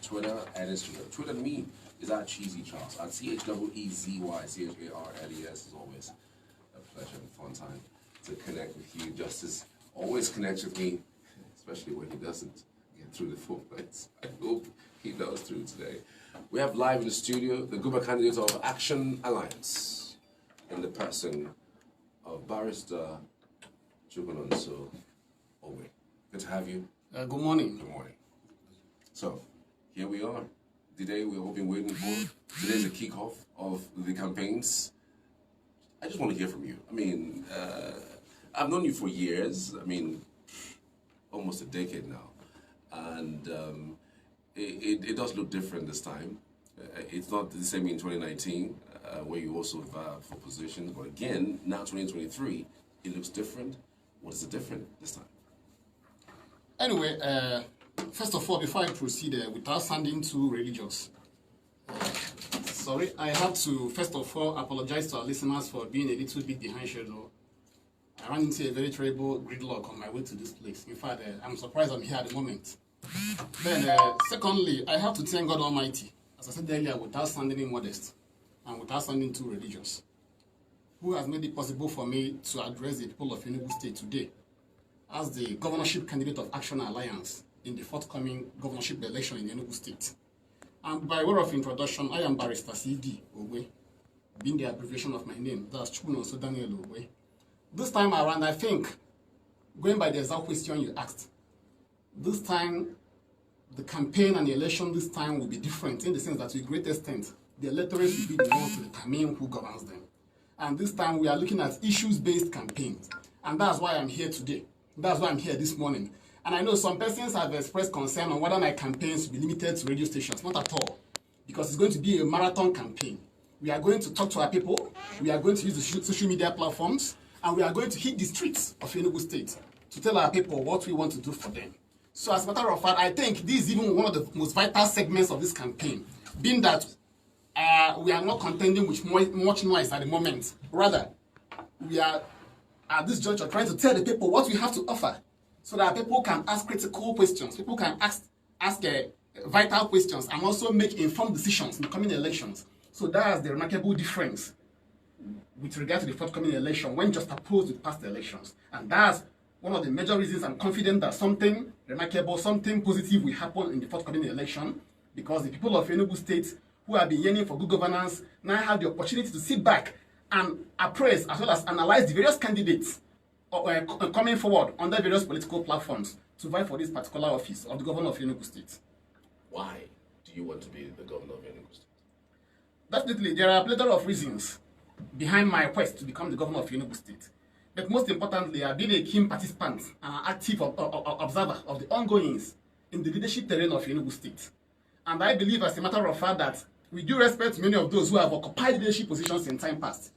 Twitter and Instagram. Twitter to me is at Cheesy Charles. At CHEEZY CHARLES. Is always a pleasure and fun time to connect with you. Justice always connects with me, especially when he doesn't get through the full place. I hope he goes through today. We have live in the studio the Guba candidate of Action Alliance in the person of Barrister Chukwunonso Owe. Good to have you. Good morning. Good morning. So, here we are. The day we've all been waiting for. Today's the kickoff of the campaigns. I just want to hear from you. I mean, I've known you for years. I mean, almost a decade now. And it does look different this time. It's not the same in 2019, where you also vied for positions. But again, now 2023, it looks different. What is it different this time? Anyway, first of all, before I proceed, without sounding too religious, sorry, I have to first of all apologize to our listeners for being a little bit behind schedule. I ran into a very terrible gridlock on my way to this place. In fact, I'm surprised I'm here at the moment. Then, secondly, I have to thank God Almighty, as I said earlier, without sounding immodest and without sounding too religious, who has made it possible for me to address the people of Enugu State today as the governorship candidate of Action Alliance in the forthcoming governorship election in Enugu State. And by way of introduction, I am Barrister C.D. Owe, being the abbreviation of my name. That's Chukwunonso Daniel Owe. This time around, I think, going by the exact question you asked, this time, the campaign and the election this time will be different in the sense that to a great extent, the electorate will be the ones to determine who governs them. And this time, we are looking at issues-based campaigns. And that's why I'm here today. That's why I'm here this morning. And I know some persons have expressed concern on whether my campaigns will be limited to radio stations. Not at all. Because it's going to be a marathon campaign. We are going to talk to our people. We are going to use the social media platforms. And we are going to hit the streets of Enugu State to tell our people what we want to do for them. So as a matter of fact, I think this is even one of the most vital segments of this campaign, being that we are not contending with much noise at the moment. Rather, we are at this juncture trying to tell the people what we have to offer so that people can ask critical questions, people can ask vital questions and also make informed decisions in the coming elections. So that's the remarkable difference with regard to the forthcoming election when just opposed with past elections. And that's one of the major reasons I'm confident that something remarkable, something positive will happen in the forthcoming election, because the people of Enugu State who have been yearning for good governance now have the opportunity to sit back and appraise as well as analyze the various candidates coming forward on their various political platforms to vie for this particular office of the governor of Enugu State. Why do you want to be the governor of Enugu State? Definitely, there are a plethora of reasons behind my quest to become the governor of Enugu State. But most importantly, I've been a keen participant and an active observer of the ongoings in the leadership terrain of Enugu State. And I believe, as a matter of fact, that we do respect many of those who have occupied leadership positions in time past,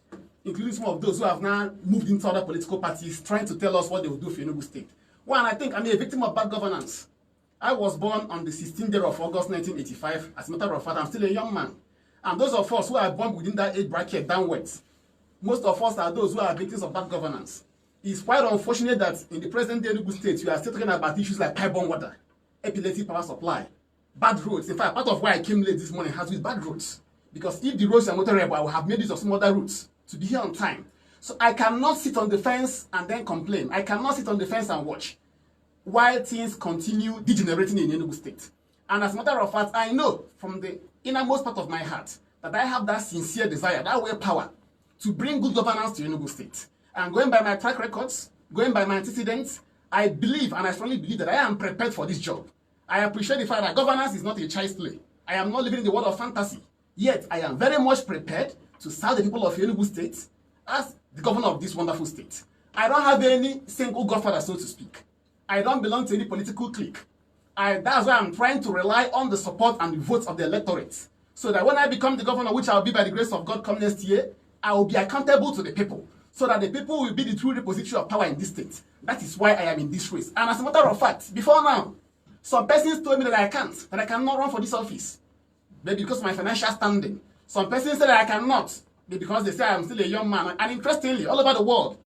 including some of those who have now moved into other political parties trying to tell us what they will do for Enugu State. One, I think I'm a victim of bad governance. I was born on the 16th day of August 1985. As a matter of fact, I'm still a young man. And those of us who are born within that age bracket downwards, most of us are those who are victims of bad governance. It's quite unfortunate that in the present day Enugu State, you are still talking about issues like pipe-borne water, epileptic power supply, bad roads. In fact, part of why I came late this morning has with bad roads. Because if the roads are motorable, I will have made use of some other routes to be here on time. So I cannot sit on the fence and then complain. I cannot sit on the fence and watch while things continue degenerating in Enugu State. And as a matter of fact, I know from the innermost part of my heart that I have that sincere desire, that willpower to bring good governance to Enugu State. And going by my track records, going by my antecedents, I believe and I strongly believe that I am prepared for this job. I appreciate the fact that governance is not a child's play. I am not living in the world of fantasy. Yet, I am very much prepared to serve the people of Enugu State as the governor of this wonderful state. I don't have any single godfather, so to speak. I don't belong to any political clique. That's why I'm trying to rely on the support and the votes of the electorate, so that when I become the governor, which I'll be by the grace of God come next year, I will be accountable to the people, so that the people will be the true repository of power in this state. That is why I am in this race. And as a matter of fact, before now, some persons told me that I cannot run for this office. Maybe because of my financial standing. Some persons said that I cannot, because they say I'm still a young man. And interestingly, all over the world,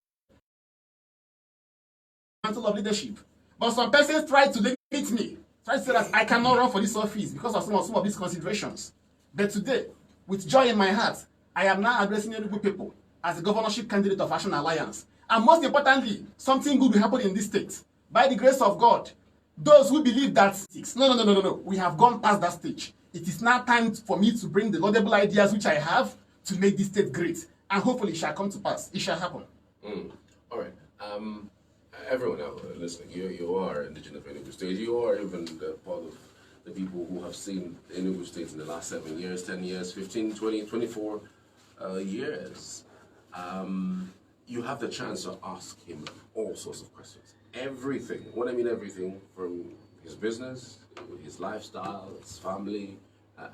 mantle of leadership. But some persons tried to limit me try to say that I cannot run for this office because of some of these considerations. But today, with joy in my heart, I am now addressing Enugu people as the governorship candidate of Action Alliance. And most importantly, something good will happen in this state. By the grace of God, those who believe that, no, we have gone past that stage. It is now time for me to bring the laudable ideas which I have to make this state great. And hopefully it shall come to pass. It shall happen. All right. Everyone out listening, you are indigenous of Enugu State. You are even part of the people who have seen Enugu State in the last 7 years, 10 years, 15, 20, 24 years. You have the chance to ask him all sorts of questions. Everything. What I mean everything, from his business, his lifestyle, his family.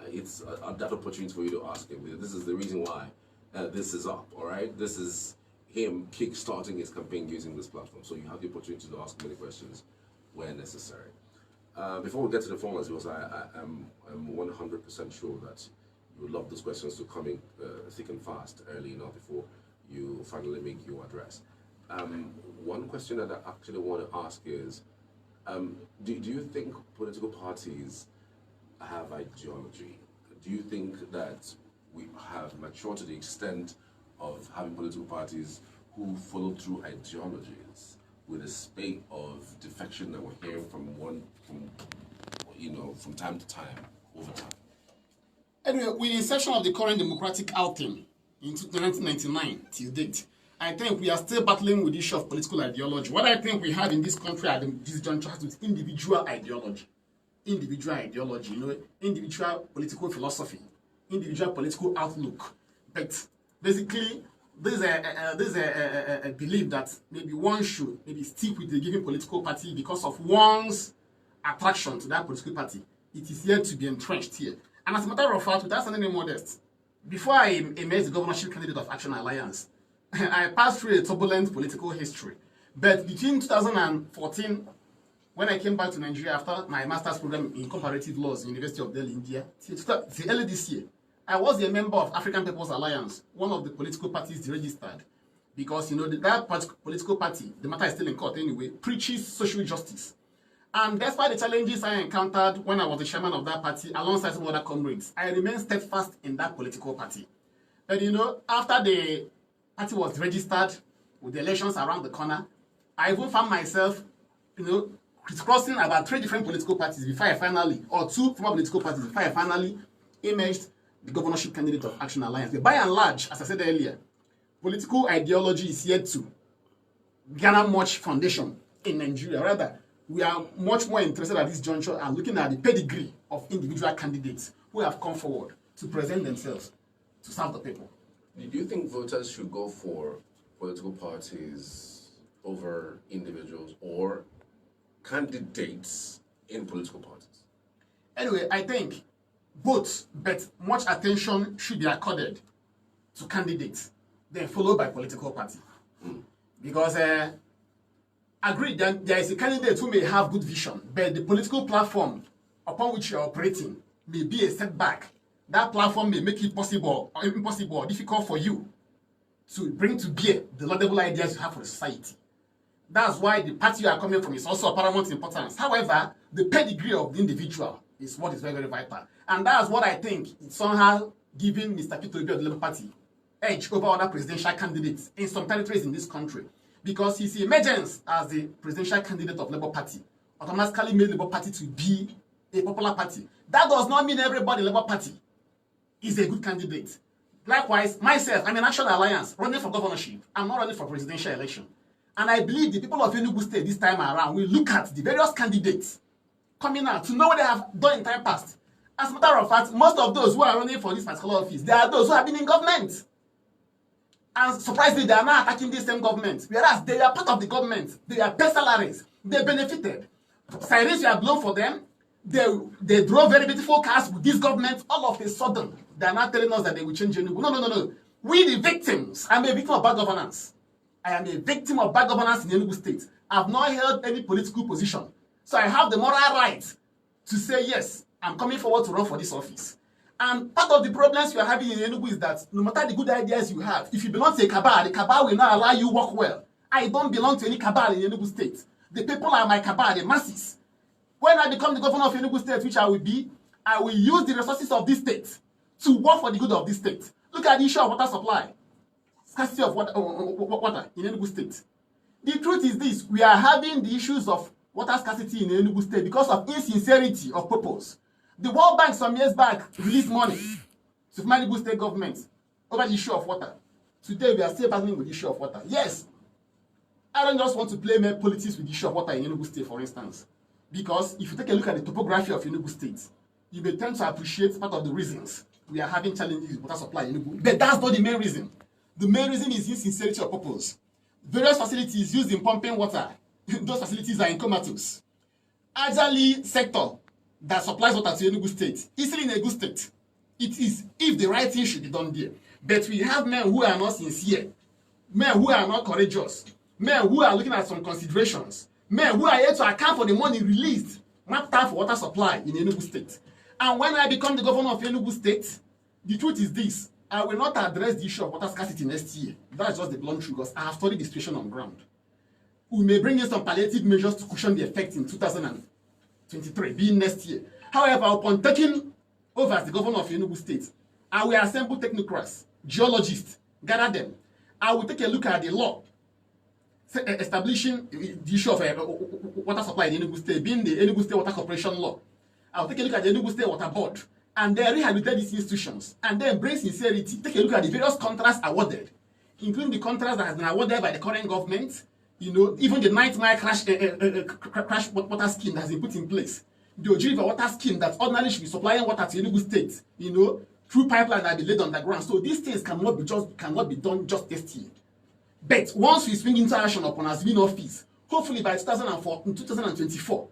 It's that opportunity for you to ask him. This is the reason why this is up, all right? This is him kick-starting his campaign using this platform. So you have the opportunity to ask many questions where necessary. Before we get to the formats, because I'm 100% sure that you would love those questions to come in thick and fast early enough before you finally make your address. One question that I actually want to ask is, do you think political parties have ideology? Do you think that we have matured to the extent of having political parties who follow through ideologies with a spate of defection that we're hearing from time to time, over time? Anyway, with the inception of the current democratic outing in 1999 till date, I think we are still battling with the issue of political ideology. What I think we have in this country at this juncture has with individual ideology. Individual political philosophy, individual political outlook. But basically, there's a belief that maybe one should maybe stick with the given political party because of one's attraction to that political party. It is yet to be entrenched here. And as a matter of fact, without sounding modest, before I emerged the governorship candidate of Action Alliance, I passed through a turbulent political history. But between 2014, when I came back to Nigeria after my master's program in comparative laws, University of Delhi, India, till early this year, I was a member of African People's Alliance, one of the political parties registered, because that political party, the matter is still in court anyway, preaches social justice. And despite the challenges I encountered when I was the chairman of that party, alongside some other comrades, I remained steadfast in that political party. But after the party was registered, with the elections around the corner, I even found myself, crisscrossing about 3 different political parties before I finally, or 2 former political parties before I finally emerged the governorship candidate of Action Alliance. But by and large, as I said earlier, political ideology is yet to garner much foundation in Nigeria. Rather, we are much more interested at this juncture and looking at the pedigree of individual candidates who have come forward to present themselves to serve the people. Do you think voters should go for political parties over individuals or candidates in political parties? Anyway, I think both, but much attention should be accorded to candidates, then followed by political party. Because agreed that there is a candidate who may have good vision, but the political platform upon which you are operating may be a setback. That platform may make it possible or impossible or difficult for you to bring to bear the laudable ideas you have for the society. That's why the party you are coming from is also of paramount importance. However, the pedigree of the individual is what is very, very vital. And that's what I think is somehow giving Mr. Peter Obi of the Labour Party edge over other presidential candidates in some territories in this country. Because his emergence as the presidential candidate of Labour Party automatically made Labour Party to be a popular party. That does not mean everybody in Labour Party is a good candidate. Likewise, myself, I'm in Action Alliance, running for governorship. I'm not running for presidential election. And I believe the people of Enugu State this time around will look at the various candidates coming out to know what they have done in time past. As a matter of fact, most of those who are running for this particular office, they are those who have been in government. And surprisingly, they are now attacking this same government. Whereas they are part of the government. They are paid salaries. They benefited. Sirens were blown for them. They drove very beautiful cars with this government. All of a sudden, they are not telling us that they will change Enugu. No. We the victims. I'm a victim of bad governance. I am a victim of bad governance in Enugu State. I have not held any political position. So I have the moral right to say, yes, I'm coming forward to run for this office. And part of the problems you are having in Enugu is that no matter the good ideas you have, if you belong to a cabal, the cabal will not allow you work well. I don't belong to any cabal in Enugu State. The people are my cabal, the masses. When I become the governor of Enugu State, which I will be, I will use the resources of this state to work for the good of this state. Look at the issue of water supply, scarcity of water in Enugu State. The truth is this: we are having the issues of water scarcity in Enugu State because of insincerity of purpose. The World Bank some years back released money to Enugu State government over the issue of water. Today we are still battling with the issue of water. Yes, I don't just want to play politics with the issue of water in Enugu State, for instance. Because if you take a look at the topography of Enugu State, you may tend to appreciate part of the reasons we are having challenges with water supply in Enugu. But that's not the main reason. The main reason is insincerity of purpose. Various facilities used in pumping water, those facilities are in comatose. Ajali sector that supplies water to Enugu State is still in a good state. It is if the right thing should be done there. But we have men who are not sincere, men who are not courageous, men who are looking at some considerations, men who are here to account for the money released, mapped out for water supply in Enugu State. And when I become the governor of Enugu State, the truth is this: I will not address the issue of water scarcity next year. That's just the blunt truth, because I have studied the situation on ground. We may bring in some palliative measures to cushion the effect in 2023, being next year. However, upon taking over as the governor of Enugu State, I will assemble technocrats, geologists, gather them. I will take a look at the law establishing the issue of water supply in Enugu State, being the Enugu State Water Corporation law. I'll take a look at the Enugu State Water Board, and then rehabilitate these institutions, and then bring sincerity. Take a look at the various contracts awarded, including the contracts that has been awarded by the current government. You know, even the 9th-mile crash water scheme that has been put in place, the Oji River water scheme that ordinarily should be supplying water to Enugu State, you know, through pipeline that be laid underground. So these things cannot be done just this year. But once we swing into action upon assuming office, hopefully by 2024,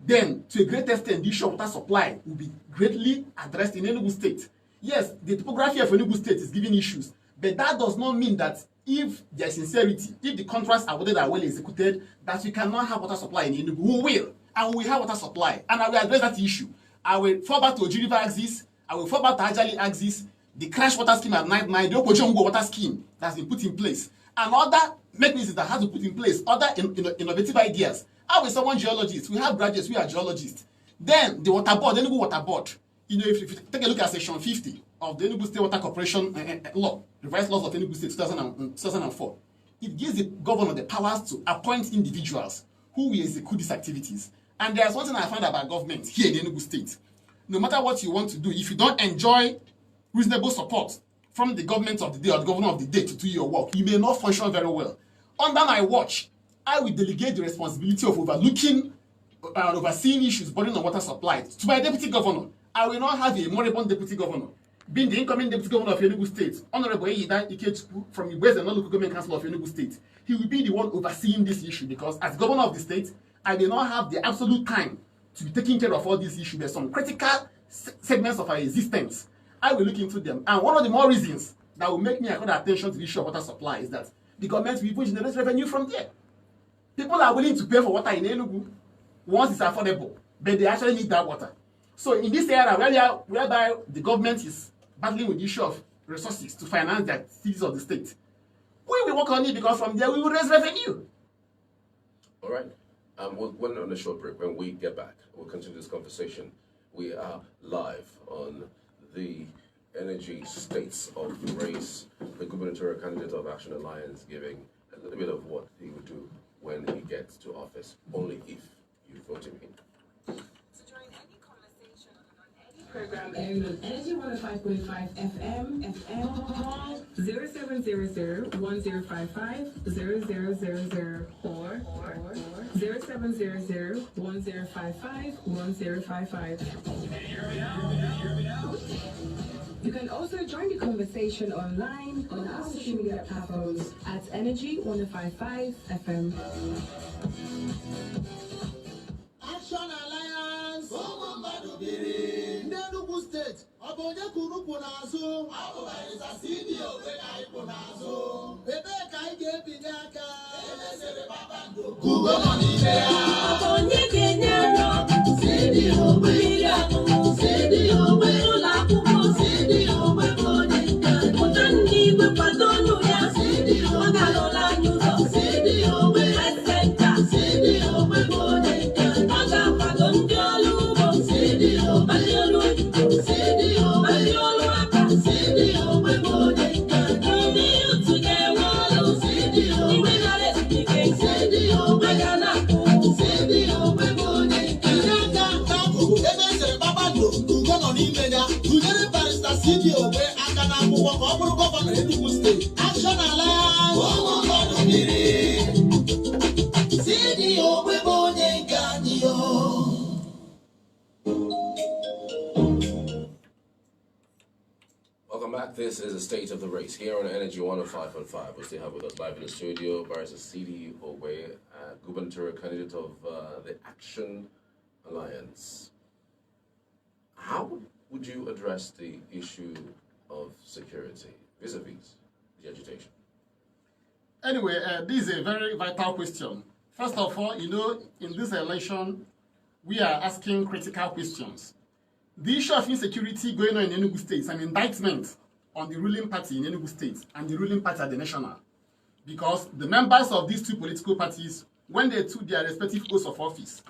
then to a great extent the issue of water supply will be greatly addressed in Enugu State. Yes, the topography of Enugu State is giving issues, but that does not mean that if there is sincerity, if the contracts awarded are well executed, that we cannot have water supply in Enugu. We will, and we have water supply, and I will address that issue. I will fall back to Oji River axis, I will fall back to Ajali axis, the crash water scheme at 9th-mile, the Okojongo water scheme that has been put in place, and other mechanisms that has to put in place, other innovative ideas. I will someone geologists, we have graduates, we are geologists. Then the water board, the Enugu water board, you know, if you take a look at section 50 of the Enugu State Water Corporation law, revised laws of Enugu State 2004, it gives the governor the powers to appoint individuals who will execute these activities. And there's one thing I found about government here in Enugu State. No matter what you want to do, if you don't enjoy reasonable support from the government of the day or the governor of the day to do your work, you may not function very well. Under my watch, I will delegate the responsibility of overlooking and overseeing issues bordering on water supply to my deputy governor. I will not have a moribund deputy governor. Being the incoming deputy governor of Enugu State, Honorable Eyida Ikechukwu from the West and Local Government Council of Enugu State, he will be the one overseeing this issue, because as governor of the state, I may not have the absolute time to be taking care of all these issues. There's some critical segments of our existence. I will look into them. And one of the more reasons that will make me accord attention to the issue of water supply is that the government will even generate revenue from there. People are willing to pay for water in Enugu once it's affordable, but they actually need that water. So in this area whereby the government is battling with the issue of resources to finance the activities of the state, we will work on it, because from there we will raise revenue. All right. We're going on a short break. When we get back, we'll continue this conversation. We are live on the energy states of the race. The gubernatorial candidate of Action Alliance giving a little bit of what he would do when he gets to office, only if you vote him in. Program aired on Energy 105.5 FM, call 0700-1055-0000 or 0700-1055-1055. You can also join the conversation online on our social media platforms at Energy 105.5 FM. Action Alliance! Enugu State, Oboje Kurupu n'azụ, Abụbarịza CDO wega ịpụ n'azụ. Ebe ka anyị ga-ebinye aka, emesịrị kpakpando, ugo nọ n'ime ya. Onye ga-enye ego, CDO mmiri akụ, CDO ụlọ akwụkwọ, CDO onye nke pụta ndị igwe kwado ọnụ ya, CDO ọ ga-alụla anyị ụzọ, CDO health center, CDO onye nke ọ ga-akwado ndị n'ime ya tụnyere barista CD Ogbe aka na akwụkwọ ka ọ bụrụ gọvanọ Enugu steeti Action Alliance ụmụ mmiri CD Ogbe bụ onye nke anyị o. Welcome back. This is the State of the Race here on Energy 105.5. We still have with us live in the studio Barrister CD Ogbe, gubernatorial candidate of the Action Alliance. How would you address the issue of security vis-a-vis the agitation? Anyway, this is a very vital question. First of all, you know, in this election, we are asking critical questions. The issue of insecurity going on in Enugu State is an indictment on the ruling party in Enugu State and the ruling party at the national. Because the members of these two political parties, when they took their respective oaths of office,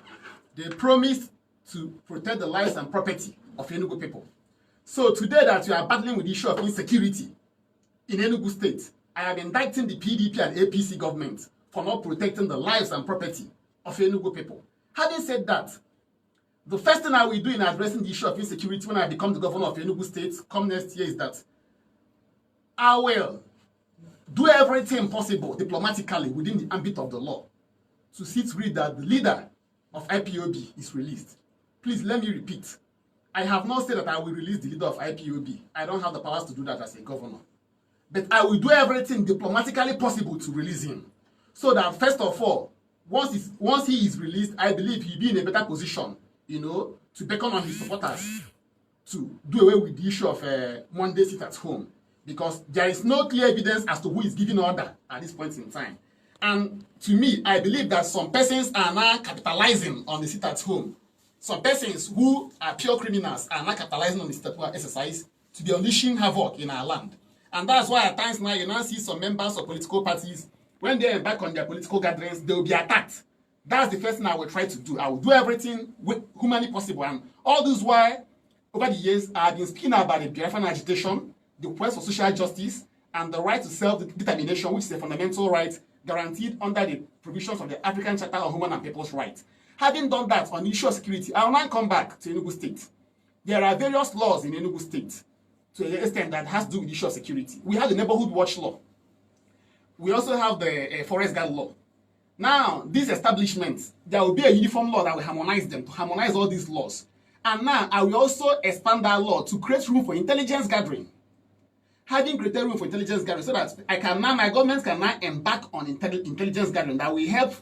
they promised to protect the lives and property of Enugu people. So today that you are battling with the issue of insecurity in Enugu State, I am indicting the PDP and APC government for not protecting the lives and property of Enugu people. Having said that, the first thing I will do in addressing the issue of insecurity when I become the governor of Enugu State come next year is that I will do everything possible diplomatically within the ambit of the law to see to it that the leader of IPOB is released. Please let me repeat. I have not said that I will release the leader of IPOB. I don't have the powers to do that as a governor. But I will do everything diplomatically possible to release him. So that first of all, once he is released, I believe he'll be in a better position, you know, to beckon on his supporters to do away with the issue of Monday sit at home. Because there is no clear evidence as to who is giving order at this point in time. And to me, I believe that some persons are now capitalizing on the sit at home. Some persons who are pure criminals are now capitalizing on the sit at home exercise to be unleashing havoc in our land. And that's why at times now you now see some members of political parties, when they embark on their political gatherings, they will be attacked. That's the first thing I will try to do. I will do everything humanly possible. And all this while, over the years, I have been speaking about the Biafran agitation, the quest for social justice, and the right to self-determination, which is a fundamental right guaranteed under the provisions of the African Charter on Human and People's Rights. Having done that on the issue of security, I will now come back to Enugu State. There are various laws in Enugu State to an extent that has to do with the issue of security. We have the Neighborhood Watch Law. We also have the Forest Guard Law. Now, these establishments, there will be a uniform law that will harmonize them, to harmonize all these laws. And now, I will also expand that law to create room for intelligence gathering. Having created room for intelligence gathering so that my government can now embark on intelligence gathering that will help,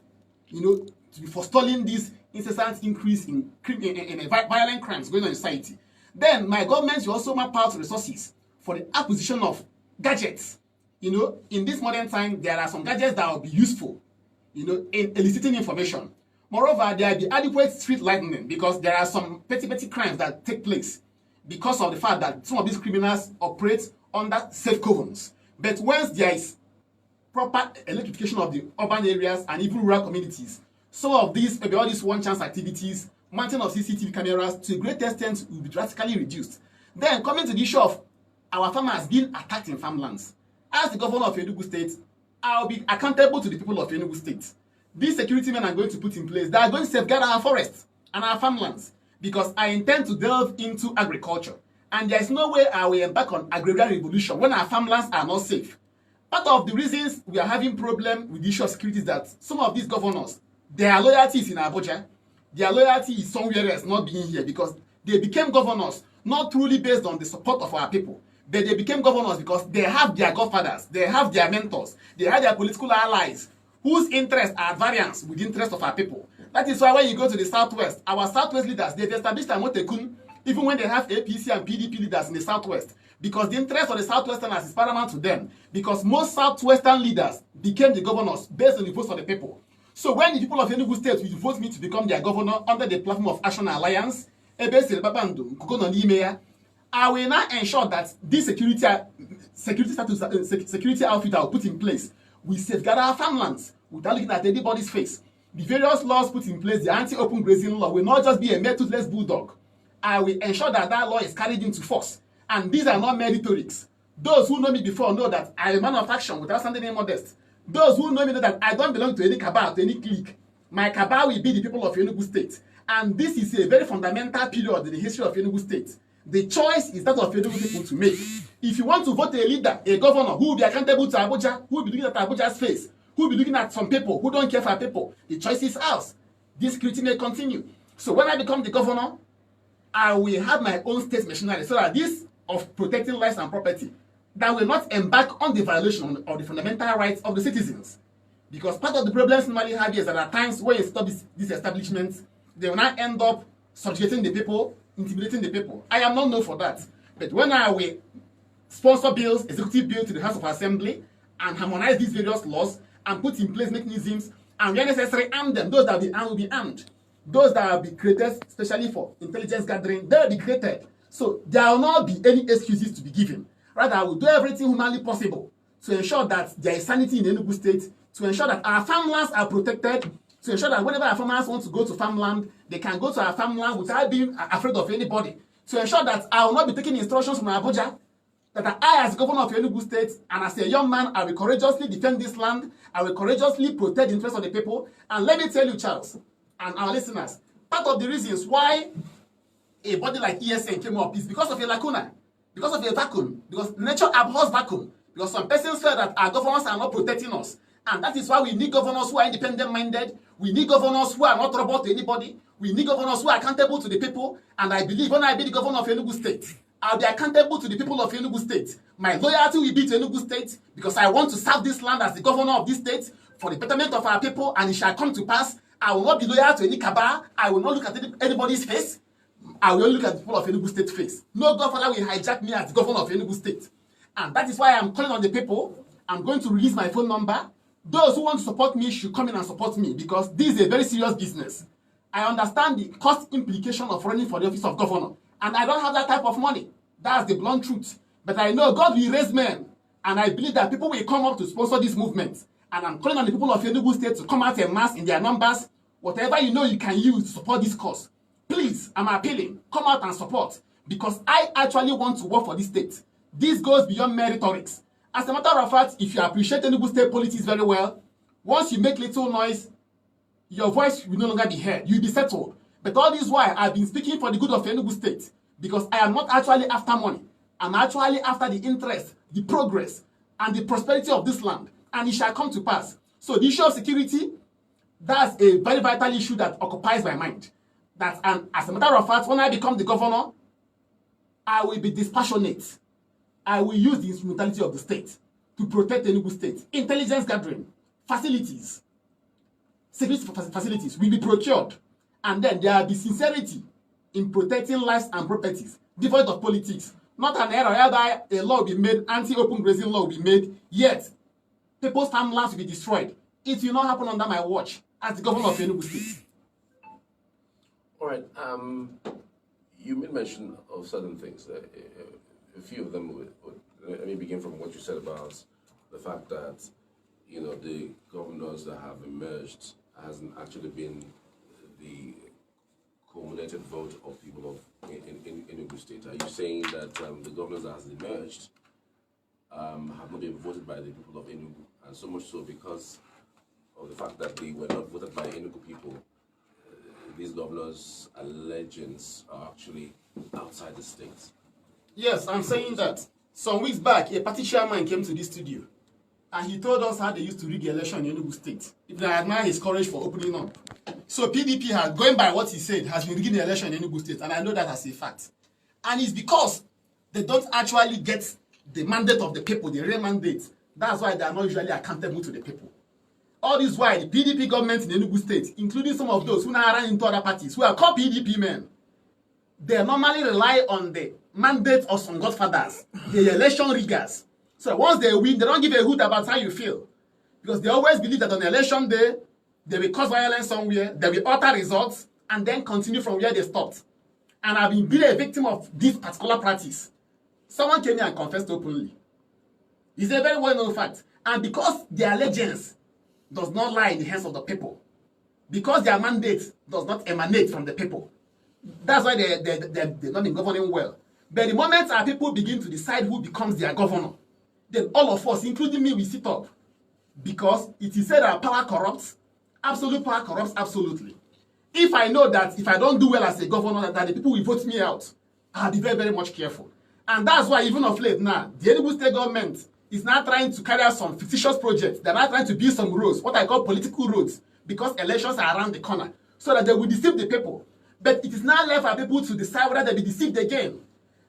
you know, to be forestalling this incessant increase in violent crimes going on in society. Then my government will also map out resources for the acquisition of gadgets. You know, in this modern time, there are some gadgets that will be useful, you know, in eliciting information. Moreover, there will be adequate street lighting because there are some petty crimes that take place because of the fact that some of these criminals operate under safe covens. But once there is proper electrification of the urban areas and even rural communities, some of these, maybe all these one-chance activities, mounting of CCTV cameras to a great extent will be drastically reduced. Then coming to the issue of our farmers being attacked in farmlands. As the governor of Enugu State, I'll be accountable to the people of Enugu State. These security men are going to put in place, they are going to safeguard our forests and our farmlands because I intend to delve into agriculture. And there is no way I will embark on agrarian revolution when our farmlands are not safe. Part of the reasons we are having problem with the issue of security is that some of these governors, their loyalty is in Abuja. Their loyalty is somewhere else, not being here, because they became governors not truly based on the support of our people, but they became governors because they have their godfathers, they have their mentors, they have their political allies whose interests are at variance with the interests of our people. That is why when you go to the Southwest, our Southwest leaders, they've established Amotekun, even when they have APC and PDP leaders in the Southwest, because the interest of the Southwesterners is paramount to them, because most Southwestern leaders became the governors based on the votes of the people. So when the people of Enugu State will vote me to become their governor under the platform of Action Alliance, I will now ensure that this security outfit I will put in place will safeguard our farmlands without looking at anybody's face. The various laws put in place, the anti-open grazing law, will not just be a mere toothless bulldog. I will ensure that that law is carried into force. And these are not mere rhetorics. Those who know me before know that I am a man of action without sounding any modest. Those who know me know that I don't belong to any cabal, to any clique. My cabal will be the people of Enugu State. And this is a very fundamental period in the history of Enugu State. The choice is that of Enugu people to make. If you want to vote a leader, a governor who will be accountable to Abuja, who will be looking at Abuja's face, who will be looking at some people who don't care for people, the choice is ours. This scrutiny may continue. So when I become the governor, I will have my own state machinery so that this of protecting lives and property that will not embark on the violation of the fundamental rights of the citizens. Because part of the problems normally have is that at times when you stop these establishments, they will not end up subjugating the people, intimidating the people. I am not known for that. But when I will sponsor bills, executive bill to the House of Assembly, and harmonize these various laws, and put in place mechanisms, and where necessary, arm them. Those that will be armed. Those that will be created especially for intelligence gathering, they will be created. So there will not be any excuses to be given. Rather, I will do everything humanly possible to ensure that there is sanity in Enugu State, to ensure that our farmlands are protected, to ensure that whenever our farmers want to go to farmland, they can go to our farmland without being afraid of anybody. To ensure that I will not be taking instructions from Abuja, that I, as governor of Enugu State, and as a young man, I will courageously defend this land, I will courageously protect the interests of the people. And let me tell you, Charles, and our listeners, part of the reasons why a body like ESN came up is because of a lacuna, because of a vacuum, because nature abhors vacuum, because some persons feel that our governors are not protecting us. And that is why we need governors who are independent-minded. We need governors who are not trouble to anybody. We need governors who are accountable to the people. And I believe when I be the governor of Enugu State, I'll be accountable to the people of Enugu State. My loyalty will be to Enugu State because I want to serve this land as the governor of this state for the betterment of our people, and it shall come to pass. I will not be loyal to any cabal. I will not look at anybody's face. I will look at the people of Enugu State face. No governor will hijack me as the governor of Enugu State. And that is why I'm calling on the people. I'm going to release my phone number. Those who want to support me should come in and support me because this is a very serious business. I understand the cost implication of running for the office of governor, and I don't have that type of money. That's the blunt truth. But I know God will raise men, and I believe that people will come up to sponsor this movement. And I'm calling on the people of Enugu State to come out en masse in their numbers. Whatever you know you can use to support this cause. Please, I'm appealing, come out and support because I actually want to work for this state. This goes beyond mere rhetorics. As a matter of fact, if you appreciate Enugu State politics very well, once you make little noise, your voice will no longer be heard. You'll be settled. But all this while, I've been speaking for the good of Enugu State because I am not actually after money. I'm actually after the interest, the progress, and the prosperity of this land. And it shall come to pass. So the issue of security, that's a very vital issue that occupies my mind. And as a matter of fact, when I become the governor, I will be dispassionate. I will use the instrumentality of the state to protect the Enugu State. Intelligence gathering, facilities, security facilities will be procured. And then there will be sincerity in protecting lives and properties, devoid of politics. Not an error whereby a law will be made, anti-open grazing law will be made, yet people's farmlands will be destroyed. It will not happen under my watch as the governor of Enugu State. All right. You made mention of certain things. A few of them let me begin from what you said about the fact that, you know, the governors that have emerged hasn't actually been the culminated vote of people of in Enugu State. Are you saying that the governors that has emerged have not been voted by the people of Enugu, and so much so because of the fact that they were not voted by Enugu people, these governors' allegiance are actually outside the state? Yes, I'm saying that. Some weeks back, a party chairman came to this studio and he told us how they used to rig the election in Enugu State. If I admire his courage for opening up. So PDP has, going by what he said, has been rigging the election in Enugu State, and I know that as a fact. And it's because they don't actually get the mandate of the people, the real mandate. That's why they are not usually accountable to the people. All this while, the PDP government in Enugu State, including some of those who now run into other parties, who are called PDP men, they normally rely on the mandate of some godfathers, the election riggers. So once they win, they don't give a hoot about how you feel. Because they always believe that on election day, they will cause violence somewhere, they will alter results, and then continue from where they stopped. And I've been a victim of this particular practice. Someone came here and confessed openly. It's a very well-known fact. And because their allegiance does not lie in the hands of the people, because their mandate does not emanate from the people, that's why they're not been governing well. But the moment our people begin to decide who becomes their governor, then all of us, including me, will sit up. Because it is said that power corrupts. Absolute power corrupts absolutely. If I know that if I don't do well as a governor, that the people will vote me out, I'll be very, very much careful. And that's why even of late now, the Enugu state government is now trying to carry out some fictitious projects. They're now trying to build some roads, what I call political roads, because elections are around the corner, so that they will deceive the people. But it is now left for people to decide whether they'll be deceived again.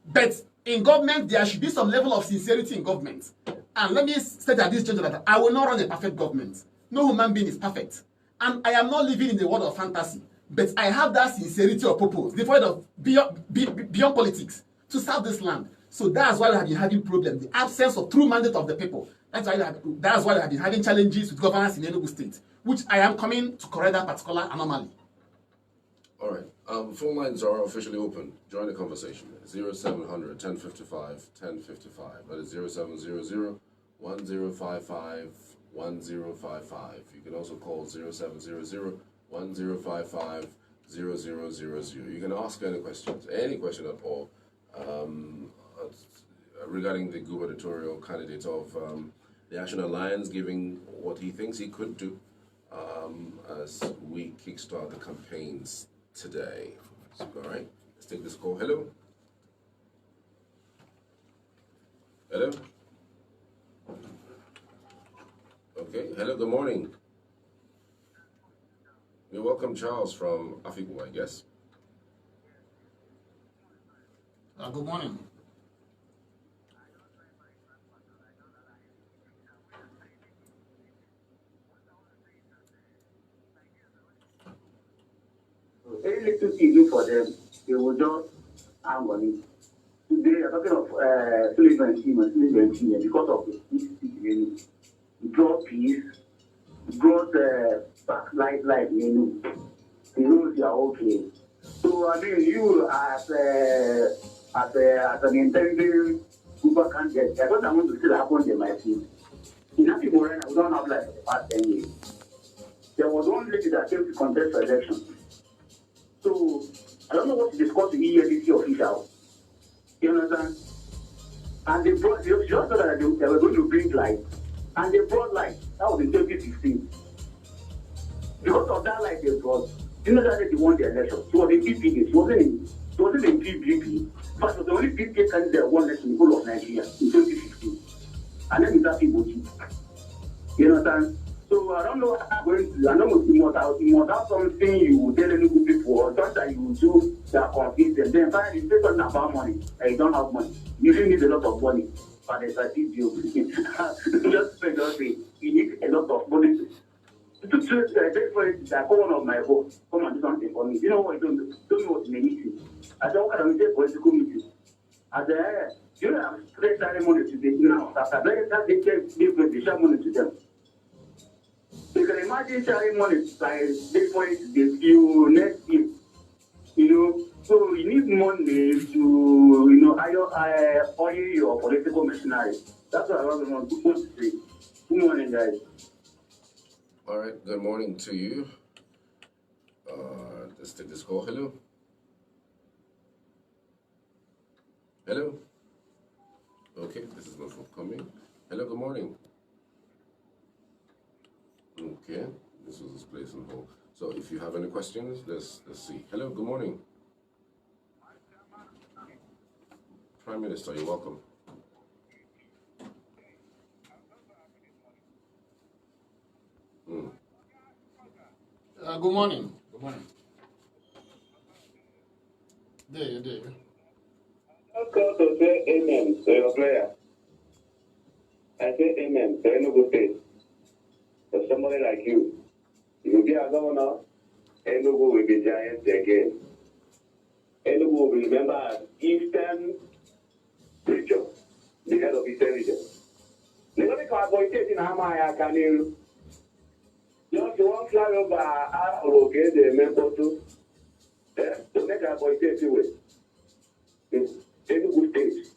But in government, there should be some level of sincerity in government. And let me state at this juncture that I will not run a perfect government. No human being is perfect. And I am not living in a world of fantasy. But I have that sincerity of purpose, devoid of beyond politics, to serve this land. So that's why we have been having problems. The absence of true mandate of the people. That's why we have been having challenges with governance in Enugu State, which I am coming to correct that particular anomaly. All right. Phone lines are officially open. Join the conversation. 0700 1055 1055. That is 0700 1055 1055. You can also call 0700 1055 0000. You can ask any questions, any question at all, regarding the gubernatorial candidate of the Action Alliance, giving what he thinks he could do as we kickstart the campaigns today. So, all right, let's take this call. Hello. Hello. Okay. Hello. Good morning. You're welcome, Charles from Afikpo, I guess. Good morning. Very little to do for them. They will just hang on it. Today, I'm talking of Sullivan team, because of this situation. It brought peace, it brought back life, you know you are okay. So, I mean, you as an intending Uber candidate, I don't want to see that happen in my team. In Happy Morena, we don't have like the past 10 years. There was one lady that came to contest for election. So, I don't know what to discuss with the ELDC official. You understand? And they brought, they just thought that they were going to bring light. And they brought light. That was in 2016. Because of that light they brought, you know that they won the election. She was in PPK. She wasn't in PPP. But she was the only PPK candidate that won election in the whole of Nigeria in 2016. And then it's that people. You understand? So I don't know how I'm going to, I know you must have something you will tell any good people or something that you will do that convince them. Then finally you say something about money and you don't have money. You really need a lot of money. But there's a deal. Just say, you need a lot of money. To that one of my vote, come and do something for me. You know what? Don't know what they need to. I don't want to say political meeting. At the end, you don't have straight money to them now. After that, they give the share money to them. You can imagine sharing money by this point, you next year. You know, so you need money to, you know, oil your political machinery. That's what I want to say. Good morning, guys. All right, good morning to you. Let's take this call. Hello. Hello. Okay, this is not forthcoming. Hello, good morning. Okay, this was placed on hold. So if you have any questions, let's see. Hello, good morning. Prime Minister, you're welcome. Good morning. Good morning. There. I've got to say amen to your prayer. I say amen to Enugu State. For somebody like you, you will be a governor, Enugu will be giant again. Enugu will be remembered as Eastern Region, the head of Eastern Region. The only carbohydrate in Amaya can you just one flyover our locate the member to make carbohydrate with Enugu State.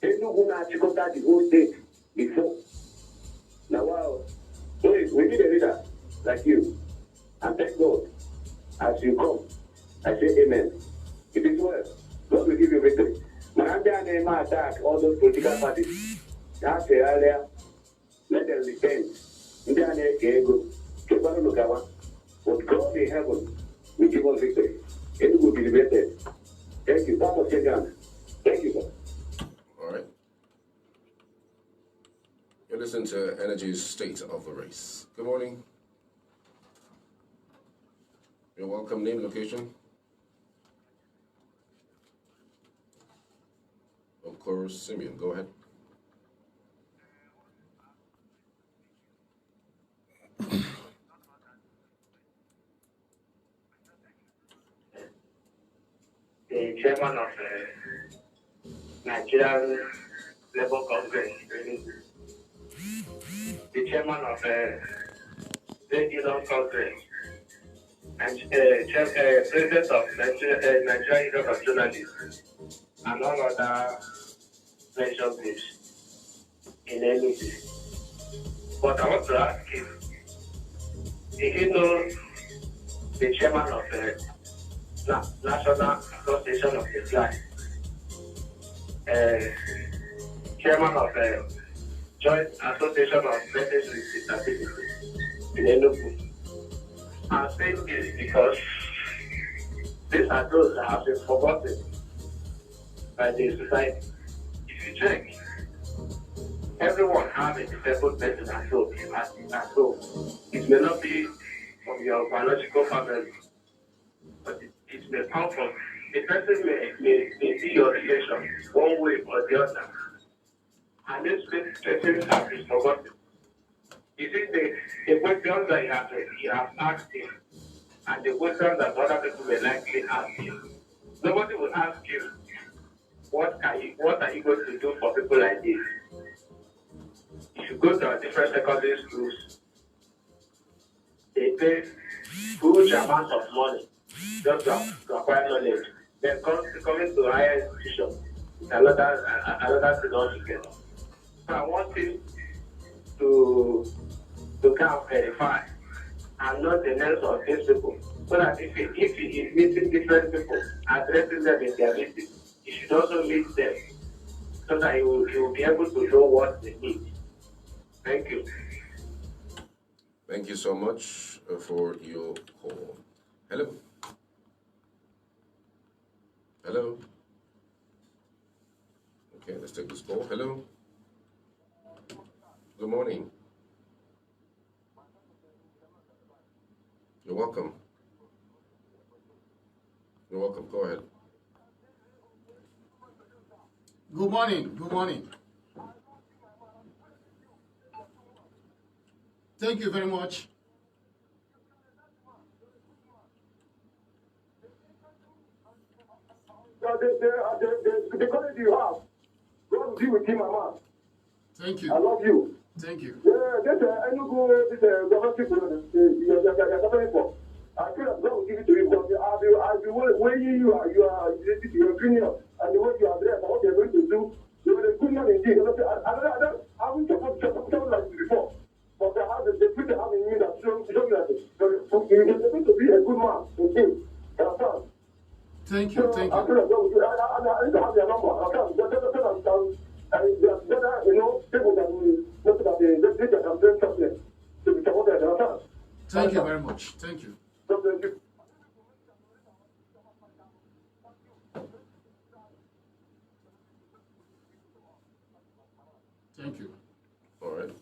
Enugu na chikota the whole state before. Now, wow. So we need a leader like you. And thank God, as you come, I say amen. It is well. God will give you victory. Mananda name attack all those political parties. That's earlier. Let them repent. But God in heaven will give us victory. It will be liberated. Thank you. That was again. Thank you, sir. All right. You're listening to Energy's State of the Race. Good morning. You're welcome. Name, location. Of course, Simeon. Go ahead. The chairman of Nigerian Labour Congress, the chairman of the Elon Congress, and president of Nigerian Union of Journalists, and all other pleasure groups in Enugu. But I want to ask him, did he know the chairman of the National Association of the Blind, chairman of the Joint Association of Persons with Disabilities in Enugu? I'm saying this because these are those that have been forgotten by the society. If you check, everyone has a disabled person at home. It may not be from your biological family, but it may come from the person may be your relation, one way or the other. And this person has been forgotten. You see, the questions that you have asked him, and the questions that other people will likely ask you, nobody will ask you, what are you going to do for people like this? If you go to different secondary schools, they pay huge amounts of money just to acquire knowledge. Then coming to higher institution, another thing altogether. So I want him to come verify and know the names of these people, so that if he is meeting different people, addressing them in their meeting, he should also meet them, so that he will be able to know what they need. Thank you. Thank you so much for your call. Hello. Hello. Okay, let's take this call. Hello. Good morning. You're welcome. You're welcome. Go ahead. Good morning. Good morning. Thank you very much. The college you have, God will be with him, Mama. Thank you. I love you. Thank you. Yeah, this Enugu, this government people, you're suffering for. I feel that God will give it to you because I'll be weighing you are related to your opinion and the way you address and what you're going to do. You're a good man indeed. I haven't supported someone like you before. But I have the people that have in me that show me that you're going to be a good man indeed. Thank you. Thank I you. feel like God will do it. I need to have their number. I can't. And there are better, people that will look at the campaign something to be supported. Thank you very much. Thank you. God bless you. Thank you. All right.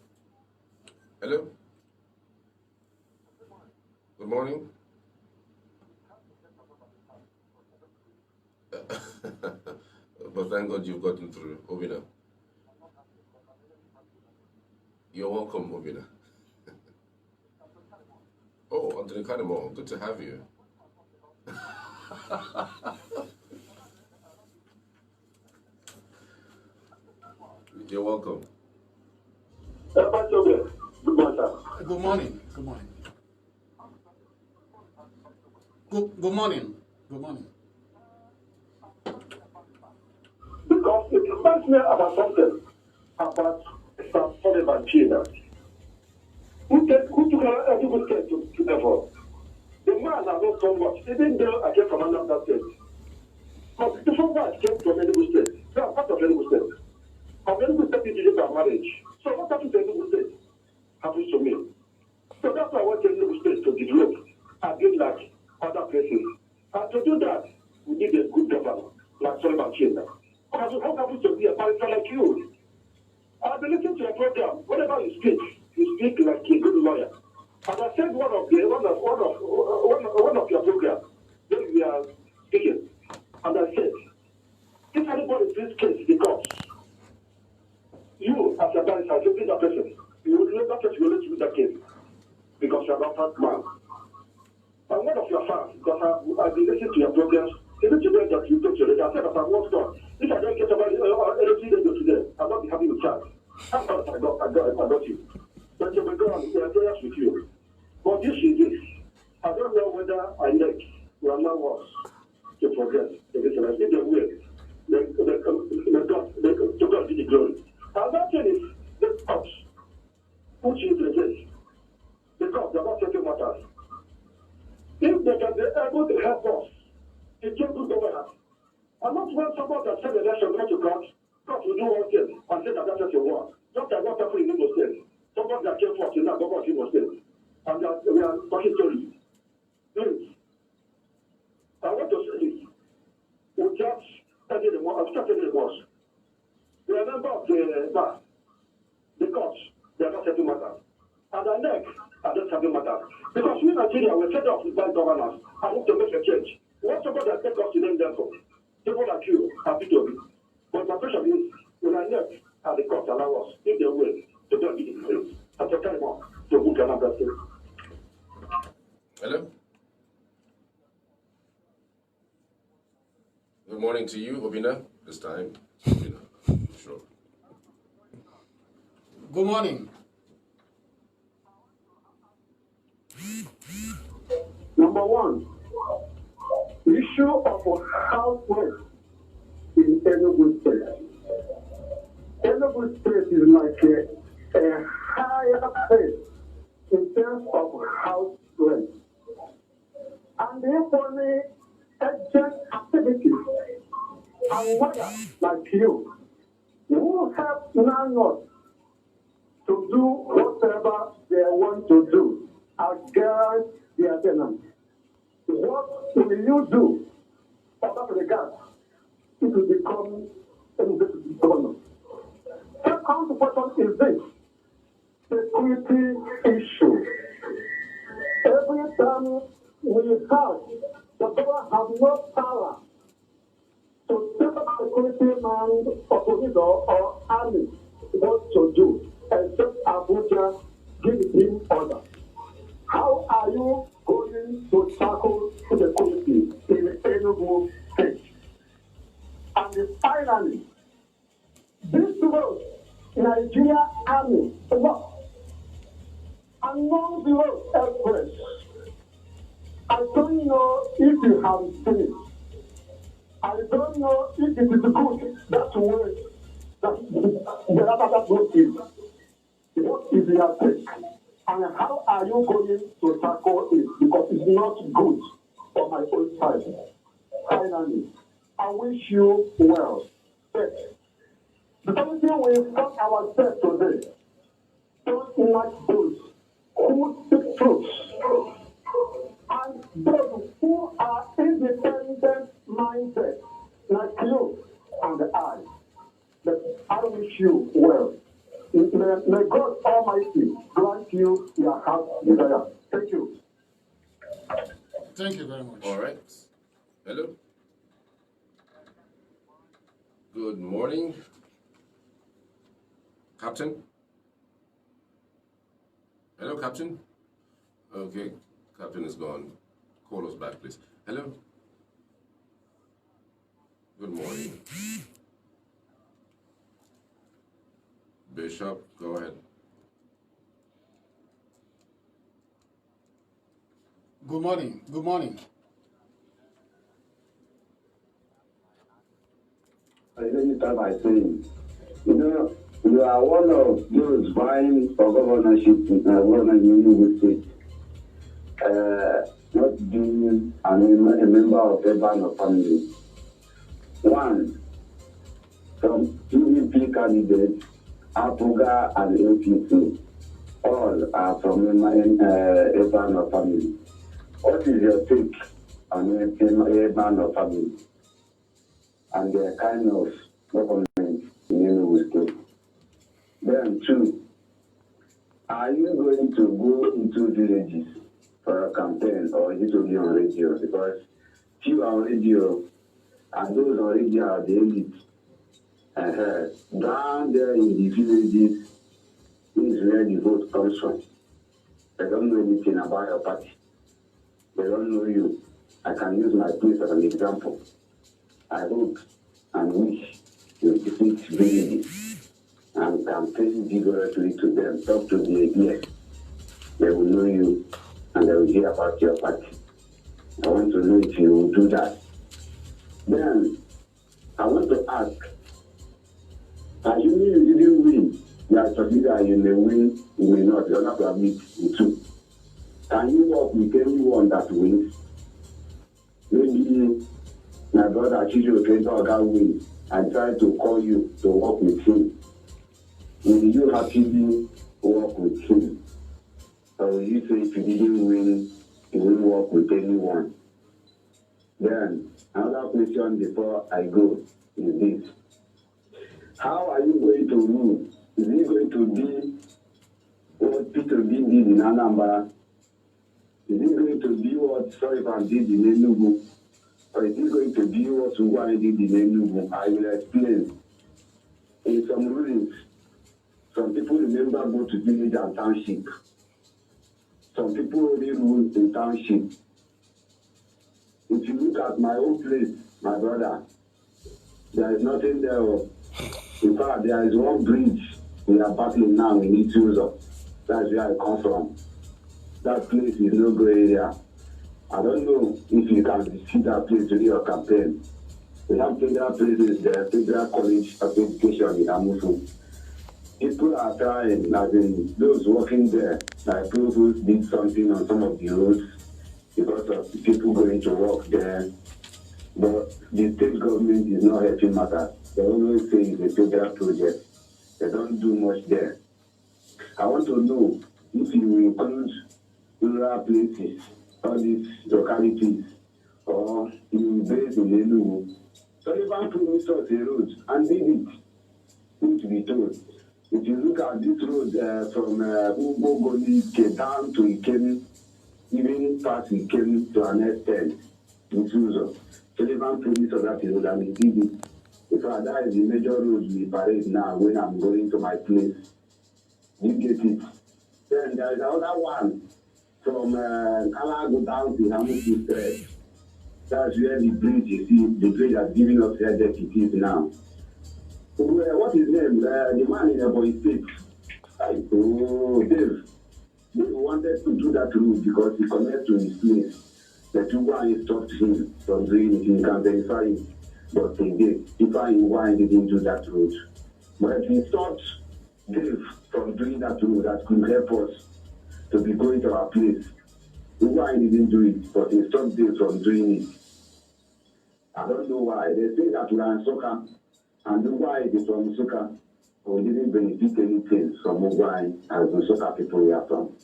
Hello. Good morning. But thank God you've gotten through, Obina. You're welcome, Obina. Oh, Anthony Kanemo, good to have you. You're welcome. Good morning, sir. Good morning. Good morning. Good morning. Good morning. Because it reminds me about something about Sam Sullivan China. Who took a good state to therefore? The man has not so much. Even though I came from another state. But the four guys came from Enugu State. They are part of Enugu State. And Enugu State is about marriage. So what happens to Enugu State happens to me. So that's why I want Enugu State to develop and be like other places. And to do that, we need a good governor, like Solomon China. How happens to be a barrister like you? I've been listening to your program. Whenever you speak like a good lawyer. And I said one of your programs, when we are speaking, and I said, if anybody brings case because you, as a barrister, you that person, you will know that person will let you win that case because you are not that man. I'm one of your fans because I've been listening to your programs. Even today that you talk to I said that I'm not done. If I don't get about anything they do today, I'll not be happy with that. How far I got you? But you will go on, we are prayers with you. But this is this. I don't know whether I will allow us to progress. If I think the will, to God be the glory. Another thing is the cops, which is the case. The cops are not taking matters. If they can be able to help us, it can good governance. I'm not when someone that said the election go to court, court will do one thing and say that that's a war. Just like what happened in Imo State. Someone that came forth in that government of Imo State. And we are talking stories. Please, I want to say this. We just studied the most. I've studied the most. We are member of the courts. They are not settling matters. And the neck are not settling matters. Because we in Nigeria, we're set up by governors. I want to make a change. We want somebody that take us to them therefore. People like you are B2B. But my question is, when I neck and the courts allow us, if they will, to don't be the place. And to tell them on to book another thing. Hello? Good morning to you, Obina. This time, Obina. Sure. Good morning. Number one, issue of house rent in Enugu State. Enugu State is like a higher place in terms of house rent. And equally urgent activities and lawyers like you who help landlords to do whatever they want to do against their tenants. What will you do about the gas if you become a governor? Second question is this: security issue. Every time we have, the government has no power to take up security man or police or army what to do, except Abuja give him order. How are you going to tackle the security in Enugu State? And finally, this road, Nigeria Army, work along the road express. I don't know if you have seen it. I don't know if it is good that way that the other road is. What is your take? And how are you going to tackle it? Because it's not good for my own side. Finally, I wish you well. But the only thing we got ourselves today, don't like those who speak truth. And those who are independent minded, like you and I. But I wish you well. May God Almighty grant you your heart's desire. Thank you. Thank you very much. All right. Hello. Good morning. Captain? Hello, Captain? Okay, Captain is gone. Call us back, please. Hello? Good morning. Bishop, go ahead. Good morning. Good morning. Let me start by saying, you are one of those vying for governorship in Enugu State, not being a member of the band of family. One, from PVP candidates, Apuga and APC, all are from a band of family. What is your take and a man of family and their kind of government in Enugu State. Then, two, are you going to go into villages for a campaign or is it only on radio? Because few are on radio and those on radio are the elite. Down there in the villages is where the vote comes from. They don't know anything about your party. They don't know you. I can use my place as an example. I hope and wish you visit villages and campaign vigorously to them. Talk to the ear. They will know you and they will hear about your party. I want to know if you will do that. Then, I want to ask, assuming you didn't win, you are considered you may win, you may not, you don't have to admit the truth. Can you work with anyone that wins? Maybe my brother Chijo Oga wins. I try to call you to work with him. Will you happily work with him? Or will you say if you didn't win, you won't work with anyone? Then, another question before I go is this. How are you going to rule? Is it going to be what Peter B did in Anambra? Is it going to be what Sullivan did in Enugu? Or is it going to be what Ugwai did in Enugu? I will explain. In some rulings, some people remember go to village and township. Some people only rule in township. If you look at my own place, my brother, there is nothing there. In fact, there is one bridge we are battling now in Enugu. That's where I come from. That place is no good area. I don't know if you can visit that place during your campaign. We have federal places there, federal college of education in Amufu. People are trying, as in those working there, like provost did something on some of the roads because of people going to work there. But the state government is not helping matters. They always say it's a federal project. They don't do much there. I want to know if you include rural places, all these localities, or you base in Enugu. Sullivan promised us a road and did it. Need to be told. If you look at this road from Ugbo down to Ikemi, even past Ikemi to an extent, in Suzo, Sullivan promised us that road and he did it. In fact, that is the major road we parade now when I'm going to my place. You get it. Then there is another one from Kalago down to Hamuku Street. That's where the bridge, you see, the bridge has given us headache it is now. What is his name? The man in the boy state. Dave. Dave wanted to do that route because he connected to his place. The two guys stopped him from doing it. He can verify it. But he did. If I why didn't do that route. But he stopped Dave from doing that route that could help us to be going to our place. Why didn't do it, but he stopped Dave from doing it. I don't know why. They say that we are in soccer, and why it is from soccer, we didn't benefit anything from why as the soccer people we are from.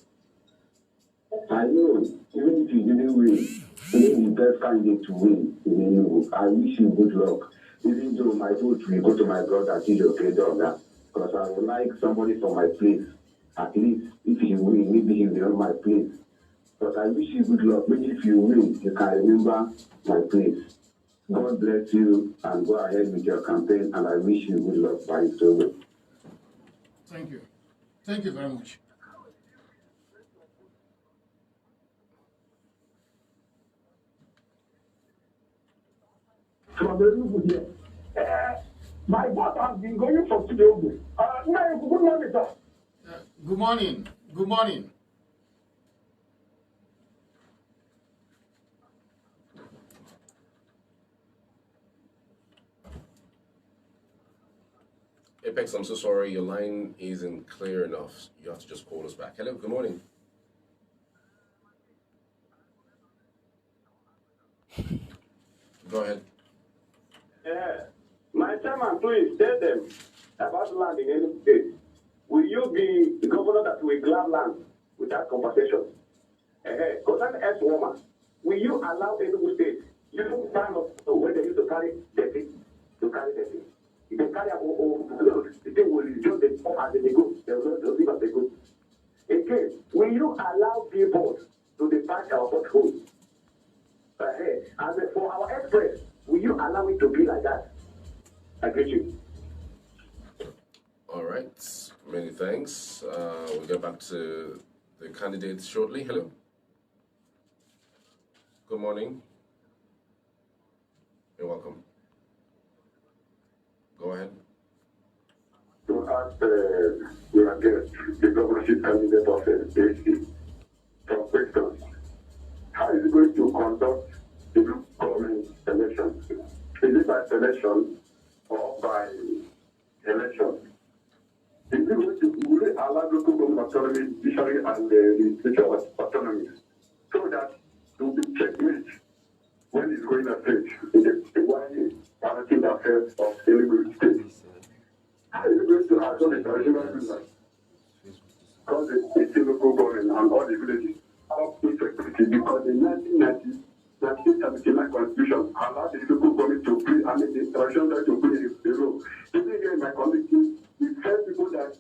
I know, even if you didn't win, you the best candidate to win in Enugu. I wish you good luck. Even though my vote will go to my brother, Chijo Oga, because I would like somebody from my place. At least, if you win, maybe he will be on my place. But I wish you good luck. Maybe if you win, you can remember my place. God bless you and go ahead with your campaign, and I wish you good luck by it over. Thank you. Thank you very much. From Enugu here. My boss has been going from Enugu. Good morning, sir. Good morning. Good morning. Apex, I'm so sorry, your line isn't clear enough. You have to just call us back. Hello, good morning. Go ahead. My chairman, please tell them about land in any state. Will you be the governor that will grab land without compensation? Concern ex-woman, will you allow Enugu State, you know, kind of where they used to carry dirty, If they carry the thing will just the pump as they go, they will not leave as they go. Again, will you allow people to dispatch our potholes? And for our express, will you allow it to be like that? I get you. All right, many thanks. We'll get back to the candidates shortly. Hello. Good morning. You're welcome. Go ahead. To ask your guest, the governorship candidate of AC, some questions. How is it going to conduct the local government election? Is it by selection or by election? Is it going to will it allow local government autonomy, judiciary, and the legislature autonomy so that it will be checkmate when it's going ahead in the wide managing affairs of Enugu State? How is it going to handle the traditional rulers? Because it's local government and all the villages have insecurity because the 1979 constitution allowed the local government to play, I mean the traditional right to play a role. Even here in my community, the first people that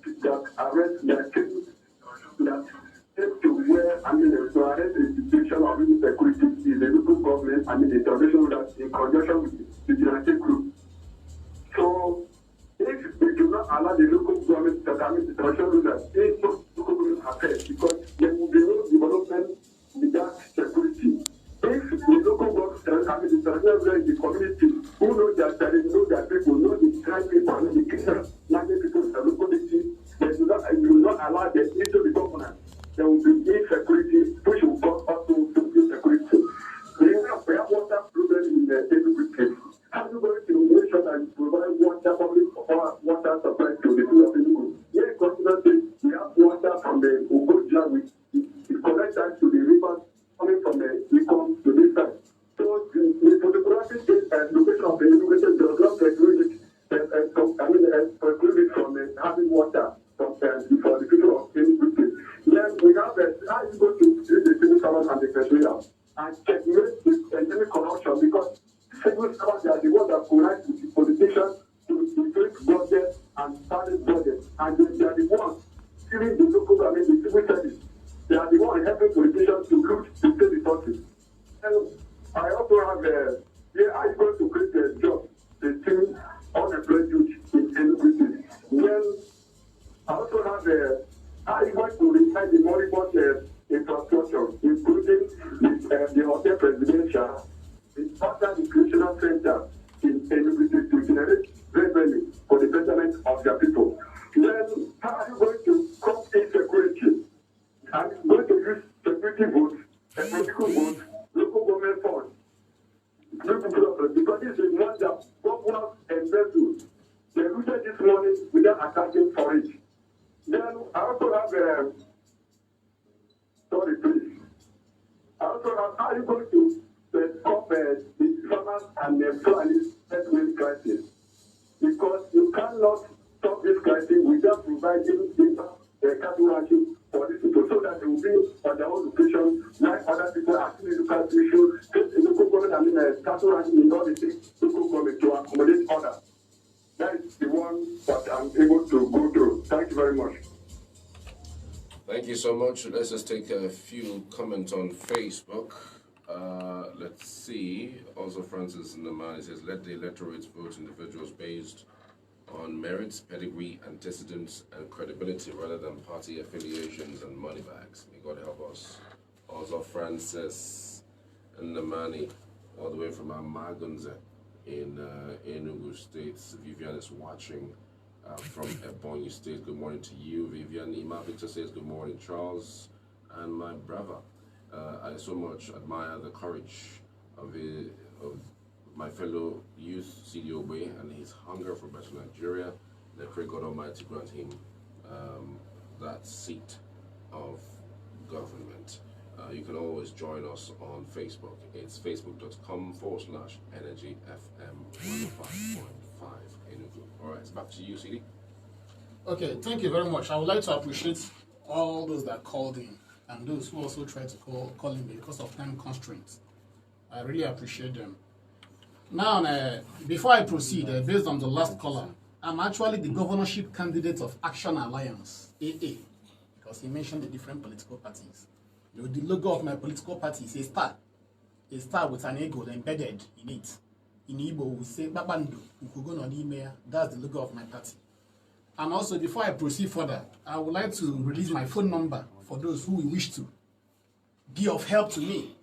arrest their cases that take to where, I mean, to arrest the situation of insecurity is the local government, I mean the traditional that in conjunction with the vigilante group. So if we do not allow the local government to come in the traditional rulers, it's not local government affairs because there will be no development without security. If the local government, I mean the traditional rulers in the community who know their talent, know their people, know the kind people, and the Christian language people in the locality, they will not allow them into the government. There will be insecurity, which will cause also insecurity. We have water problem in the Enugu State. How are you going to make sure that you provide water, public water supply to the people of Enugu? Here in Continental State, we have water from the Ugoja, we connect that to the rivers coming from the Ecom to this side. So the photographic location of the Enugu State does not preclude it from having water for the people of Enugu State. Then we have how is going to treat the civil servants and the petroleum and checkmate this endemic corruption because civil servants are the ones that connect with the politicians to inflate budget and started budget, and they are the ones giving the local government the civil service. They are the ones helping politicians to loot the state resources. And I also have how is going to create a job, the team unemployed youth in Enugu State. Then I also have how is going to resign the moribund infrastructure, including the hotel presidential, the Partner Recreational Center in Enugu State to generate revenue for the betterment of their people. Then how are you going to combat insecurity? And going to use security votes, political votes, local government funds, because this is one that governors and vessels, they looted this money without accounting for it. Then I also have sorry please. I also have how are you going to stop the farmers and the farmers health crisis? Because you cannot stop this crisis without providing cattle ranching for these people so that they will be on their own location like other people are still local issues. Local government, I mean, cattle ranching in all the states, local government to accommodate others. That is the one that I'm able to go through. Thank you very much. Thank you so much. Let's just take a few comments on Facebook. Let's see. Also, Francis Naman says, let the electorate vote individuals based on merits, pedigree, antecedents, and credibility rather than party affiliations and money bags. May God help us. Also, Francis Namani, all the way from Amagunze in Enugu State. Vivian is watching from Ebonyi State. Good morning to you, Vivian. Ima Victor says, good morning, Charles. And my brother, I so much admire the courage of my fellow youth, CDOB, and his hunger for better Nigeria. And I pray God Almighty grant him that seat of government. You can always join us on Facebook. It's facebook.com/EnergyFM105.5 Enugu. All right, it's back to you, CD. Okay, thank you very much. I would like to appreciate all those that called in and those who also tried to call in because of time constraints. I really appreciate them. Now, before I proceed, based on the last caller, I'm actually the governorship candidate of Action Alliance, AA, because he mentioned the different political parties. You know, the logo of my political party is a star with an eagle embedded in it. In Igbo, we say Babando, Ukugono Nimea. That's the logo of my party. And also, before I proceed further, I would like to release my phone number for those who wish to be of help to me.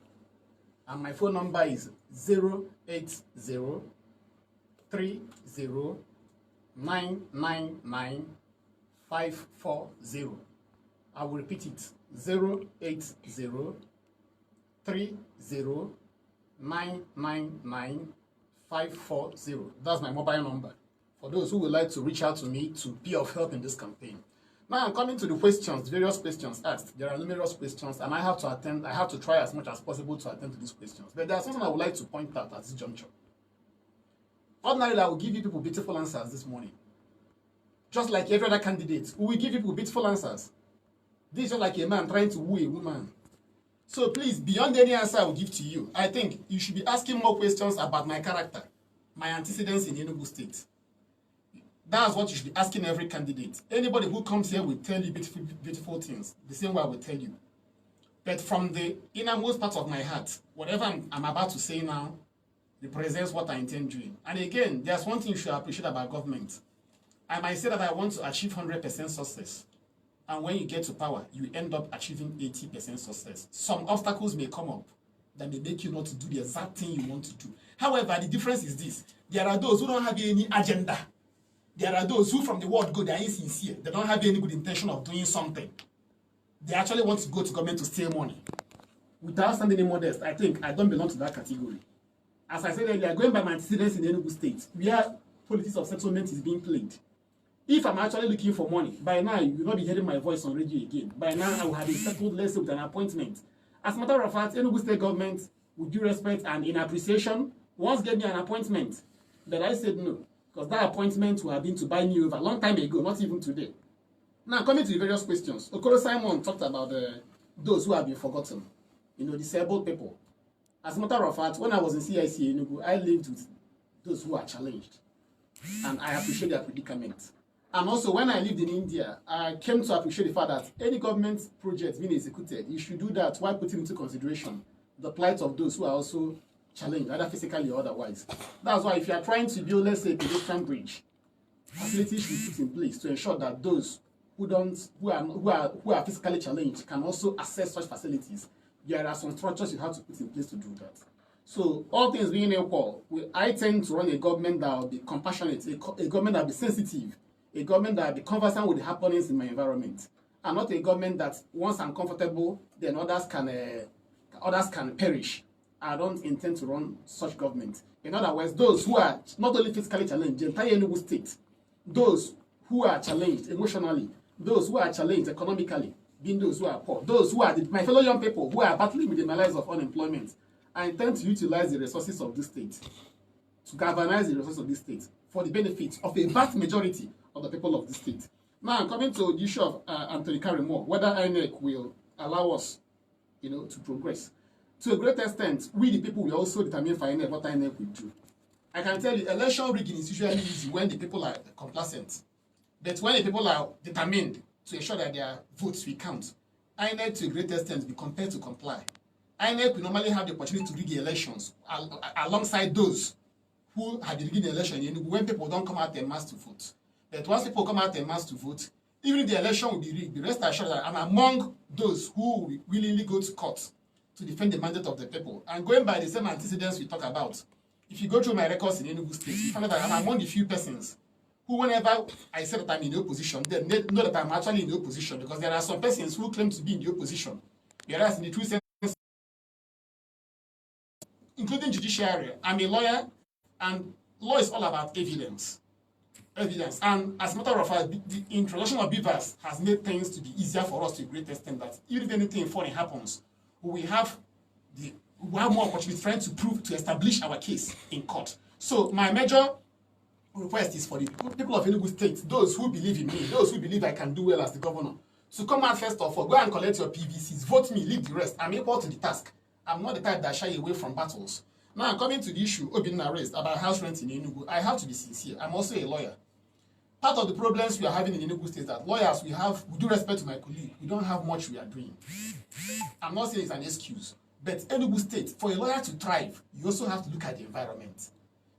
And my phone number is 080-30999-540. I will repeat it, 080-30999-540. That's my mobile number for those who would like to reach out to me to be of help in this campaign. Now I'm coming to the questions, various questions asked. There are numerous questions, and I have to try as much as possible to attend to these questions. But there's something I would like to point out at this juncture. Ordinarily, I will give you people beautiful answers this morning. Just like every other candidate, we will give people beautiful answers. This is just like a man trying to woo a woman. So please, beyond any answer I will give to you, I think you should be asking more questions about my character, my antecedents in Enugu State. That's what you should be asking every candidate. Anybody who comes here will tell you beautiful, beautiful things, the same way I will tell you. But from the innermost part of my heart, whatever I'm about to say now represents what I intend doing. And again, there's one thing you should appreciate about government. I might say that I want to achieve 100% success. And when you get to power, you end up achieving 80% success. Some obstacles may come up that may make you not to do the exact thing you want to do. However, the difference is this. There are those who don't have any agenda. There are those who from the word go, they are insincere. They don't have any good intention of doing something. They actually want to go to government to steal money. Without sounding any modest, I think I don't belong to that category. As I said earlier, going by my antecedents in Enugu State, where politics of settlement is being played. If I'm actually looking for money, by now you will not be hearing my voice on radio again. By now I will have been settled, let's say, with an appointment. As a matter of fact, Enugu State government, with due respect and in appreciation, once gave me an appointment. But I said no. Because that appointment would have been to buy me over a long time ago, not even today. Now, coming to the various questions. Okoro Simon talked about those who have been forgotten. You know, disabled people. As a matter of fact, when I was in CIC Enugu, I lived with those who are challenged. And I appreciate their predicament. And also, when I lived in India, I came to appreciate the fact that any government project being executed, you should do that while putting into consideration the plight of those who are also challenge, either physically or otherwise. That's why if you are trying to build, let's say, a pedestrian bridge, facilities should be put in place to ensure that those who are physically challenged can also access such facilities. There are some structures you have to put in place to do that. So all things being equal, I tend to run a government that will be compassionate, a government that will be sensitive, a government that will be conversant with the happenings in my environment, and not a government that once I'm comfortable, then others can perish. I don't intend to run such government. In other words, those who are not only physically challenged, the entire Enugu State, those who are challenged emotionally, those who are challenged economically, being those who are poor, those who are my fellow young people who are battling with the malaise of unemployment, I intend to utilize the resources of this state, to galvanize the resources of this state for the benefit of a vast majority of the people of this state. Now, coming to the issue of Anthony Carrimore, whether INEC will allow us, to progress. To a great extent, we the people will also determine for INEC what INEC will do. I can tell you, election rigging is usually easy when the people are complacent. But when the people are determined to ensure that their votes will count, INEC to a great extent will be compelled to comply. INEC will normally have the opportunity to rig the elections alongside those who have been rigging the election when people don't come out en masse to vote. But once people come out en masse to vote, even if the election will be rigged, the rest assured that I'm among those who will willingly go to court to defend the mandate of the people. And going by the same antecedents we talk about, if you go through my records in Enugu State, you find out that I'm among the few persons who, whenever I say that I'm in the opposition, then they know that I'm actually in the opposition, because there are some persons who claim to be in the opposition, whereas in the true sense, including judiciary, I'm a lawyer, and law is all about evidence. And as a matter of fact, the introduction of beavers has made things to be easier for us to a great extent that even if anything funny happens, we have more opportunity trying to establish our case in court. So my major request is for the people of Enugu State, those who believe in me, those who believe I can do well as the governor, to come out first of all, go and collect your PVCs, vote me, leave the rest. I'm equal to the task. I'm not the type that shy away from battles. Now, coming to the issue Obinna raised about house rent in Enugu, I have to be sincere. I'm also a lawyer. Part of the problems we are having in Enugu State is that lawyers, with due respect to my colleague, we don't have much we are doing. I'm not saying it's an excuse, but Enugu State, for a lawyer to thrive, you also have to look at the environment.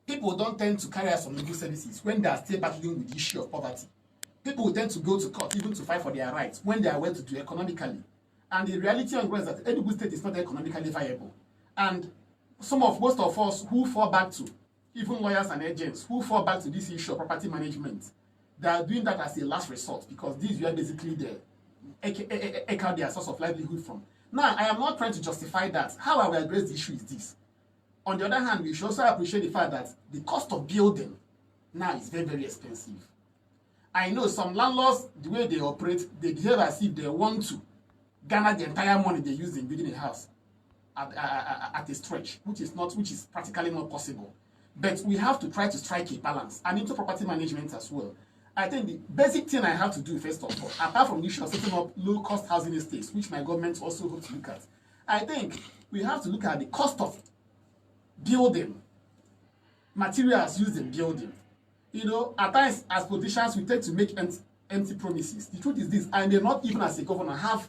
People don't tend to carry out some legal services when they are still battling with the issue of poverty. People tend to go to court even to fight for their rights when they are well to do economically. And the reality on ground is that Enugu State is not economically viable. And most of us who fall back to, even lawyers and agents, who fall back to this issue of property management, they are doing that as a last resort because these were basically their source of livelihood from. Now, I am not trying to justify that. How I will address the issue is this. On the other hand, we should also appreciate the fact that the cost of building now is very, very expensive. I know some landlords, the way they operate, they behave as if they want to garner the entire money they use in building a house at a stretch, which is practically not possible. But we have to try to strike a balance, and into property management as well. I think the basic thing I have to do, first of all, apart from the issue of setting up low-cost housing estates, which my government also hopes to look at, I think we have to look at the cost of building, materials used in building. You know, at times, as politicians, we tend to make empty promises. The truth is this, I may not even as a governor have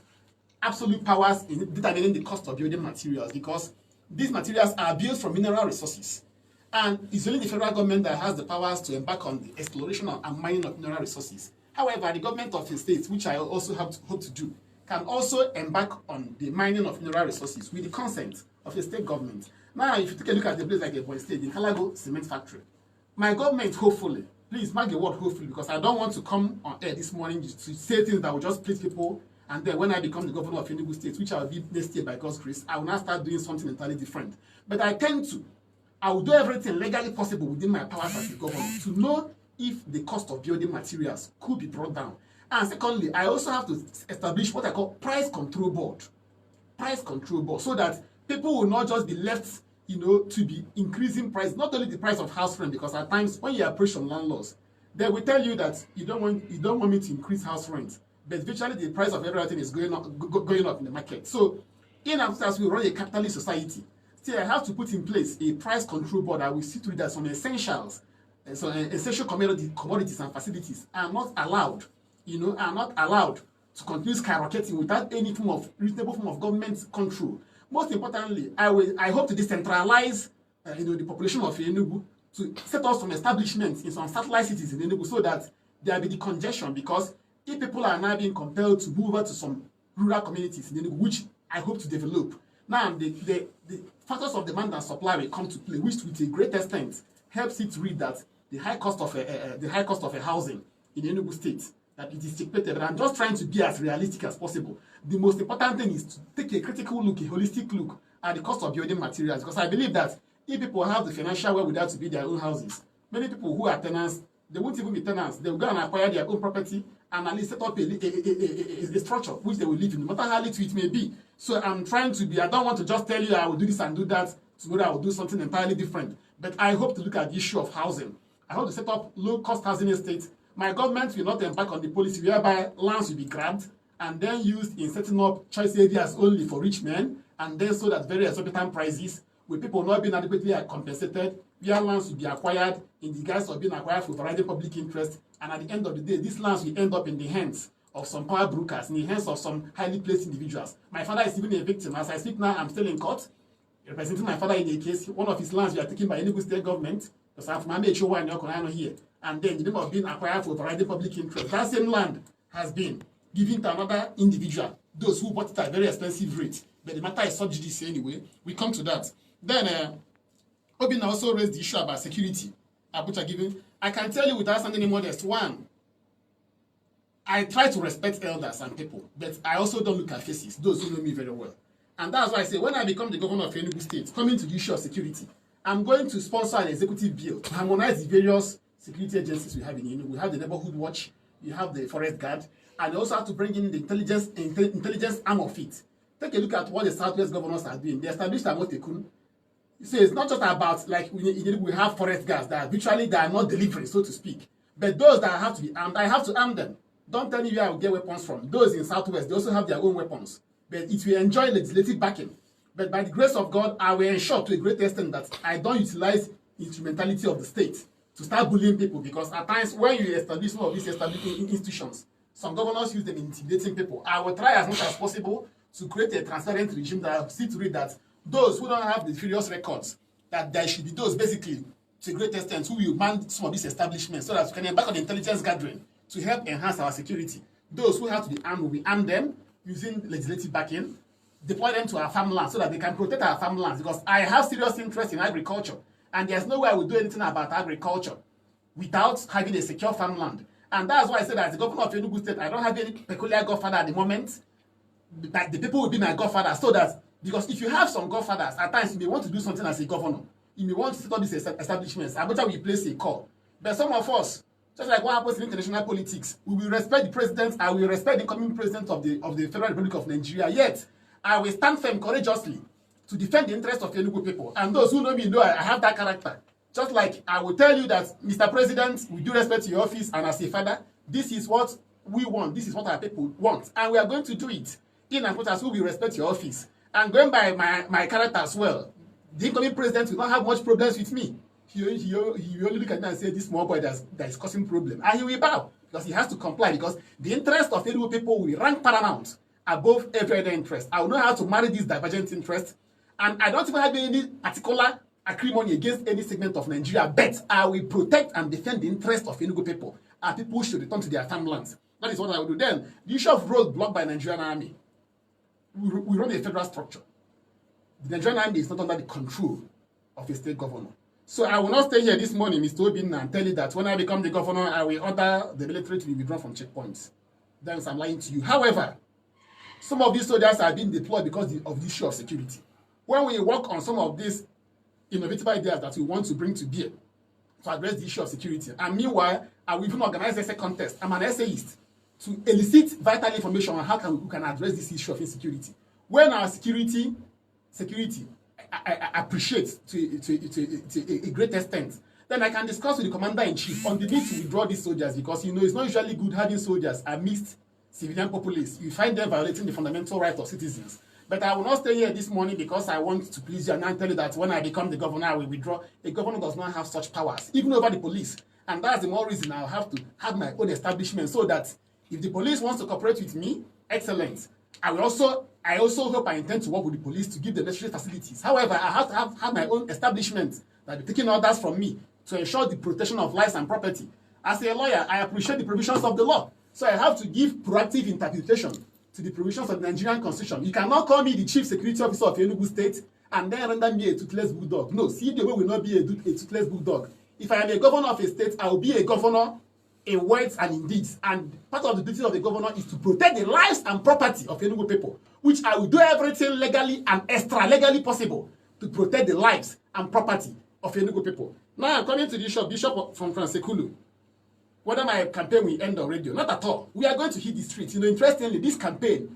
absolute powers in determining the cost of building materials because these materials are built from mineral resources. And it's only the federal government that has the powers to embark on the exploration and mining of mineral resources. However, the government of the states, which I also hope to do, can also embark on the mining of mineral resources with the consent of the state government. Now, if you take a look at the place like Ebonyi State, the Calago Cement Factory, my government, hopefully, please mark the word hopefully, because I don't want to come on air this morning to say things that will just please people. And then when I become the governor of Enugu State, which I will be next year by God's grace, I will now start doing something entirely different. But I will do everything legally possible within my powers as the governor to know if the cost of building materials could be brought down. And secondly, I also have to establish what I call price control board. Price control board, so that people will not just be left, to be increasing price, not only the price of house rent, because at times when you approach some landlords, they will tell you that you don't want me to increase house rent. But virtually the price of everything is going up in the market. So, in as we run a capitalist society, still I have to put in place a price control board that will see to it that some essentials, essential commodities and facilities are not allowed, to continue skyrocketing without any reasonable form of government control. Most importantly, I hope to decentralize, the population of Enugu to set up some establishments in some satellite cities in Enugu so that there will be congestion, because if people are now being compelled to move over to some rural communities in Enugu, which I hope to develop, now the factors of demand and supply will come to play, which to a great extent helps it read that the high cost of a housing in Enugu State, that it is dictated. But I'm just trying to be as realistic as possible. The most important thing is to take a critical look, a holistic look at the cost of building materials, because I believe that if people have the financial wherewithal to build their own houses, many people who are tenants, they won't even be tenants. They will go and acquire their own property and at least set up a structure which they will live in, no matter how little it may be. So I'm trying to be, I don't want to just tell you I will do this and do that, tomorrow I will do something entirely different. But I hope to look at the issue of housing. I hope to set up low-cost housing estates. My government will not embark on the policy whereby lands will be grabbed and then used in setting up choice areas only for rich men, and then sold at very exorbitant prices, with people not being adequately compensated, where lands will be acquired in the guise of being acquired for providing public interest, and at the end of the day, these lands will end up in the hands of some power brokers, in the hands of some highly placed individuals. My father is even a victim. As I speak now, I'm still in court, representing my father in a case. One of his lands were taken by Enugu State government, because I'm from HO1 in Yokohama here, and then the name of being acquired for providing public interest. That same land has been given to another individual, those who bought it at a very expensive rate. But the matter is sub judice anyway. We come to that. Then, Obinna also raised the issue about security. I can tell you without sounding any modest, one, I try to respect elders and people, but I also don't look at faces, those who know me very well. And that's why I say, when I become the governor of Enugu State, coming to the issue of security, I'm going to sponsor an executive bill to harmonize the various security agencies we have in Enugu. We have the Neighborhood Watch, we have the Forest Guard, and we also have to bring in the intelligence arm of it. Take a look at what the Southwest governors are doing. They established Amotekun. So it's not just about, like, we have forest guards that virtually they are not delivering, so to speak. But those that have to be armed, I have to arm them. Don't tell me where I will get weapons from. Those in Southwest, they also have their own weapons. But it will enjoy legislative backing But by the grace of God, I will ensure to a great extent that I don't utilize instrumentality of the state to start bullying people, because at times when you establish some of these institutions, some governors use them intimidating people. I will try as much as possible to create a transparent regime that will see to it that those who don't have the various records, that there should be those basically to a great extent who will man some of these establishments so that we can embark on intelligence gathering to help enhance our security. Those who have to be armed, we arm them using legislative backing, deploy them to our farmland so that they can protect our farmlands, because I have serious interest in agriculture, and there's no way I will do anything about agriculture without having a secure farmland. And that's why I said, as the governor of Enugu State, I don't have any peculiar godfather at the moment. But the people will be my godfather, so that, because if you have some godfathers, at times you may want to do something as a governor. You may want to set up these establishments. I better we place a call. But some of us, just like what happens in international politics, we will respect the president, I will respect the incoming president of the Federal Republic of Nigeria. Yet, I will stand firm courageously to defend the interests of the Enugu people. And those who know me know I have that character. Just like I will tell you that, Mr. President, with due respect to your office and as a father, this is what we want. This is what our people want. And we are going to do it. In and put us who will respect your office. And going by my character as well, the incoming president will not have much problems with me. He only look at me and say, this small boy that is causing problem. And he will bow, because he has to comply, because the interest of Enugu people will rank paramount above every other interest. I will know how to manage these divergent interests. And I don't even have any particular acrimony against any segment of Nigeria, but I will protect and defend the interest of Enugu people. And people should return to their farmlands. That is what I will do. Then, the issue of roads blocked by Nigerian army. We run a federal structure. The Nigerian army is not under the control of a state governor. So I will not stay here this morning, Mr. Obin, and tell you that when I become the governor, I will order the military to be withdrawn from checkpoints. Then I'm lying to you. However, some of these soldiers are being deployed because of the issue of security. When we work on some of these innovative ideas that we want to bring to bear to address the issue of security, and meanwhile, I will even organize essay contest. I'm an essayist to elicit vital information on how we can address this issue of insecurity. When our security I appreciate to a great extent, then I can discuss with the commander-in-chief on the need to withdraw these soldiers, because it's not usually good having soldiers amidst civilian populace. You find them violating the fundamental rights of citizens. But I will not stay here this morning because I want to please you and not tell you that when I become the governor, I will withdraw. A governor does not have such powers, even over the police. And that's the more reason I'll have to have my own establishment, so that if the police wants to cooperate with me, excellent. I also hope I intend to work with the police to give the necessary facilities. However, I have to have my own establishment that will be taking orders from me to ensure the protection of lives and property. As a lawyer, I appreciate the provisions of the law. So I have to give proactive interpretation to the provisions of the Nigerian Constitution. You cannot call me the Chief Security Officer of Enugu State and then render me a toothless bulldog. No, CDO will not be a toothless bulldog. If I am a governor of a state, I will be a governor in words and in deeds. And part of the duty of the governor is to protect the lives and property of Enugu people, which I will do everything legally and extra-legally possible to protect the lives and property of Enugu people. Now I'm coming to the Bishop from Fransekulu. Whether my campaign will end on radio, not at all. We are going to hit the streets. Interestingly, this campaign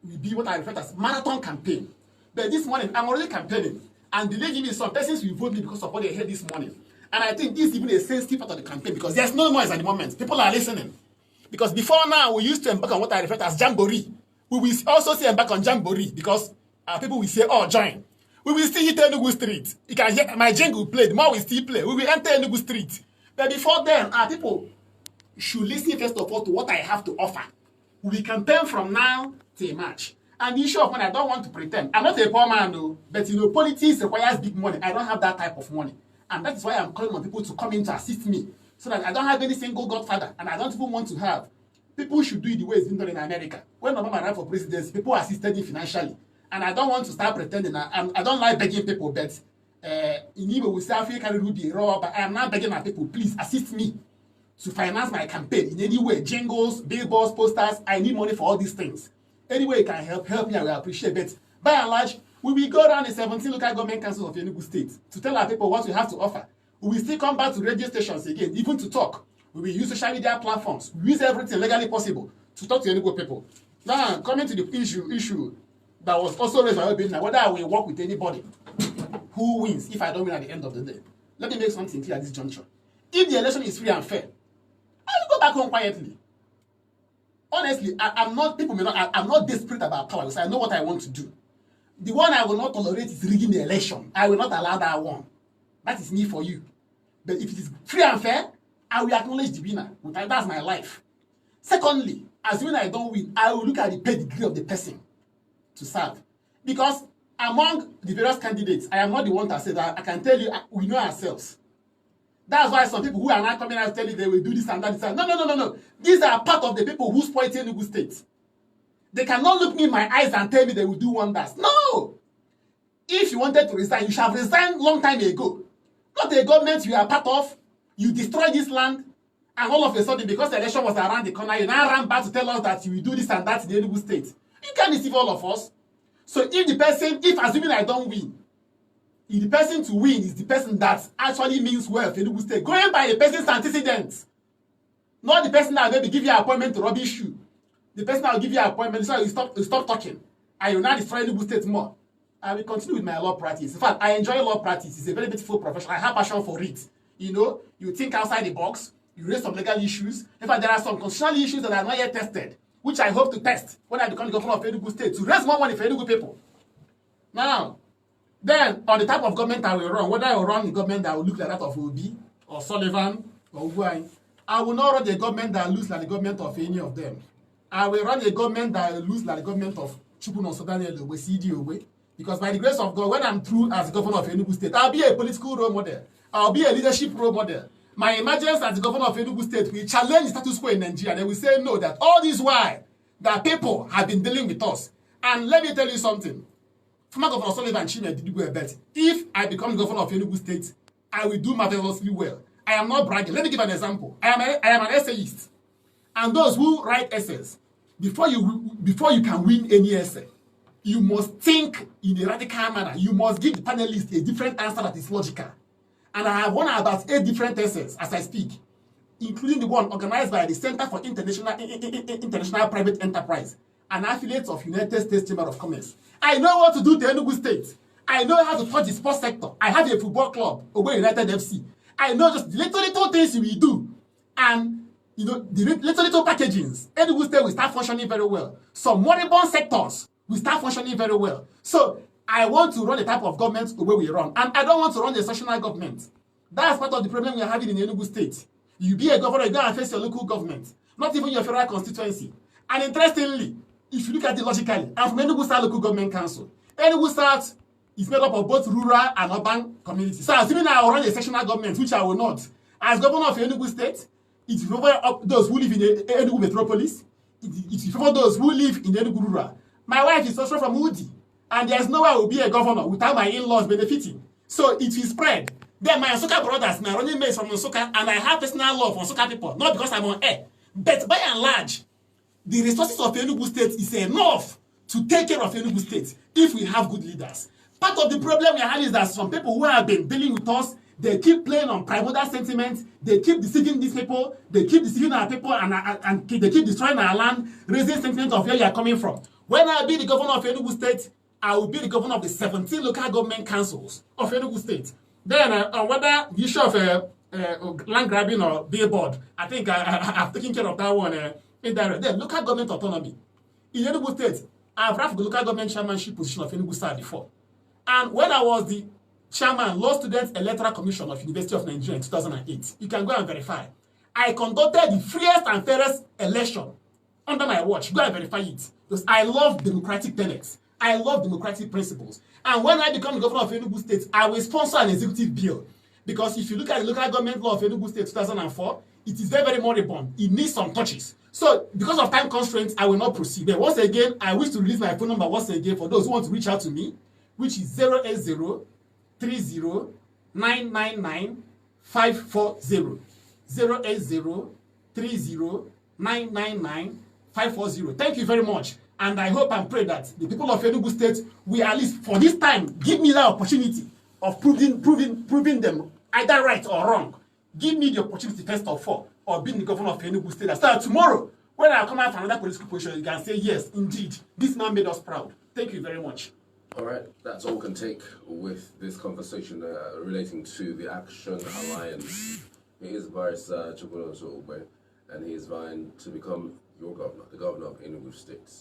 will be what I refer to as marathon campaign. But this morning, I'm already campaigning. And believe me, some persons will vote me because of what they heard this morning. And I think this is even a sensitive part of the campaign, because there's no noise at the moment. People are listening. Because before now, we used to embark on what I refer to as jamboree. We will also say embark on jamboree, because people will say, oh, join. We will still hit Enugu Street. You can hear my jingle play. The more we still play, we will enter Enugu Street. But before then, people should listen first of all to what I have to offer. We campaign from now till March. And the issue of money, I don't want to pretend. I'm not a poor man, no, but politics requires big money. I don't have that type of money. And that is why I'm calling on people to come in to assist me, so that I don't have any single godfather, and I don't even want to have. People should do it the way it's been done in America. When Obama ran for presidency, people assisted me financially. And I don't want to start pretending. I don't like begging people, but in Igbo we say Africa will be raw, but I am not begging my people, please assist me to finance my campaign in any way. Jingles, billboards, posters, I need money for all these things. Any way you can help me, I will appreciate it. By and large, we will go around the 17 local government councils of Enugu State to tell our people what we have to offer. We will still come back to radio stations again, even to talk. We will use social media platforms. We use everything legally possible to talk to Enugu people. Now, coming to the issue that was also raised by Obinna, whether I will work with anybody who wins if I don't win at the end of the day. Let me make something clear at this juncture. If the election is free and fair, I will go back home quietly. Honestly, I'm not desperate about power, because I know what I want to do. The one I will not tolerate is rigging the election. I will not allow that one. That is me for you. But if it is free and fair, I will acknowledge the winner. That's my life. Secondly, assuming I don't win, I will look at the pedigree of the person to serve. Because among the various candidates, I am not the one to say that. I can tell you, we know ourselves. That's why some people who are not coming out tell you they will do this and that. This and no. These are part of the people who spoiled Enugu State. They cannot look me in my eyes and tell me they will do wonders. No! If you wanted to resign, you should have resigned long time ago. Not a government you are part of. You destroy this land, and all of a sudden, because the election was around the corner, you now ran back to tell us that you will do this and that in the Enugu State. You can't deceive all of us. So if assuming I don't win, if the person to win is the person that actually means well for Enugu State, going by the person's antecedents, not the person that will maybe give you an appointment to rubbish you. The person that will give you an appointment, so you stop talking, and you now destroy Enugu State more. I will continue with my law practice. In fact, I enjoy law practice. It's a very beautiful profession. I have passion for it. You know, you think outside the box, you raise some legal issues. In fact, there are some constitutional issues that are not yet tested, which I hope to test when I become the governor of Enugu State to raise more money for Enugu people. Now, then, on the type of government I will run, whether I will run the government that will look like that of Obi, or Sullivan, or Uguay, I will not run the government that looks like the government of any of them. I will run a government that looks like the government of Chukwuno Sodani Elogbe, CD Ogbe. Because by the grace of God, when I'm through as governor of Enugu State, I'll be a political role model. I'll be a leadership role model. My emergence as the governor of Enugu State will challenge the status quo in Nigeria. They will say no, that all this while, that people have been dealing with us. And let me tell you something. Former Governor Sullivan Chime did go a bet. If I become governor of Enugu State, I will do marvelously well. I am not bragging. Let me give an example. I am an essayist. And those who write essays, before you can win any essay, you must think in a radical manner. You must give the panelists a different answer that is logical. And I have won about 8 different essays as I speak, including the one organized by the Center for International Private Enterprise, an affiliate of United States Chamber of Commerce. I know what to do to Enugu State. I know how to touch the sports sector. I have a football club, Obe United FC. I know just the little things we do. And you know, the little packagings, Enugu State will start functioning very well. Some moribund sectors will start functioning very well. So I want to run the type of government the way we run. And I don't want to run the sectional government. That's part of the problem we are having in Enugu State. You be a governor, you go and face your local government. Not even your federal constituency. And interestingly, if you look at it logically, I'm from Enugu South Local Government Council. Enugu South is made up of both rural and urban communities. So assuming I will run a sectional government, which I will not, as governor of Enugu State, it will favor those who live in the Enugu metropolis. It will favor those who live in Enugu rural. My wife is also from Udi, and there's no way I will be a governor without my in-laws benefiting. So it will spread. Then my Nsukka brothers, my running mates from Nsukka, and I have personal love for Nsukka people, not because I'm on air. But by and large, the resources of Enugu State is enough to take care of Enugu State if we have good leaders. Part of the problem we have is that some people who have been dealing with us, they keep playing on primordial sentiments, they keep deceiving these people, they keep deceiving our people, and they keep destroying our land, raising sentiments of where you are coming from. When I be the governor of Enugu State, I will be the governor of the 17 local government councils of Enugu State. Then, on whether the issue of land grabbing or billboard, I think I've taken care of that one indirect. Then, local government autonomy. In Enugu State, I've run for the local government chairmanship position of Enugu State before. And when I was the chairman, Law Students Electoral Commission of University of Nigeria in 2008, you can go and verify. I conducted the freest and fairest election under my watch. Go and verify it. Because I love democratic tenets. I love democratic principles. And when I become the governor of Enugu State, I will sponsor an executive bill. Because if you look at the local government law of Enugu State 2004, it is very, very moribund. It needs some touches. So, because of time constraints, I will not proceed. But once again, I wish to release my phone number once again for those who want to reach out to me, which is 080-30-999-540. 080-30-999-540. Thank you very much. And I hope and pray that the people of Enugu State will at least for this time give me that opportunity of proving them either right or wrong. Give me the opportunity first of all of being the governor of Enugu State. So that tomorrow, when I come out from another political position, you can say, yes, indeed, this man made us proud. Thank you very much. All right, that's all we can take with this conversation relating to the Action Alliance. He is Barrister Chukwuno Ogbe, and he is vying to become your governor, the governor of Enugu State.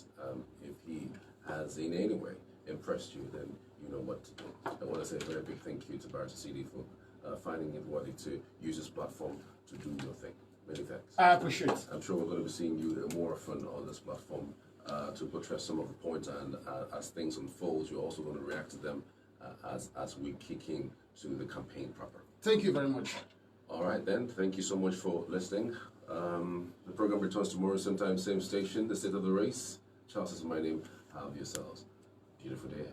If he has in any way impressed you, then you know what to do. I want to say a very big thank you to Barrister CD for finding it worthy to use this platform to do your thing. Many thanks. I appreciate it. I'm sure we're going to be seeing you more often on this platform to buttress some of the points, and as things unfold, you're also going to react to them as we kick in to the campaign proper. Thank you very much. All right, then. Thank you so much for listening. The program returns tomorrow, same time, same station. The State of the Race. Charles is my name. Have yourselves a beautiful day.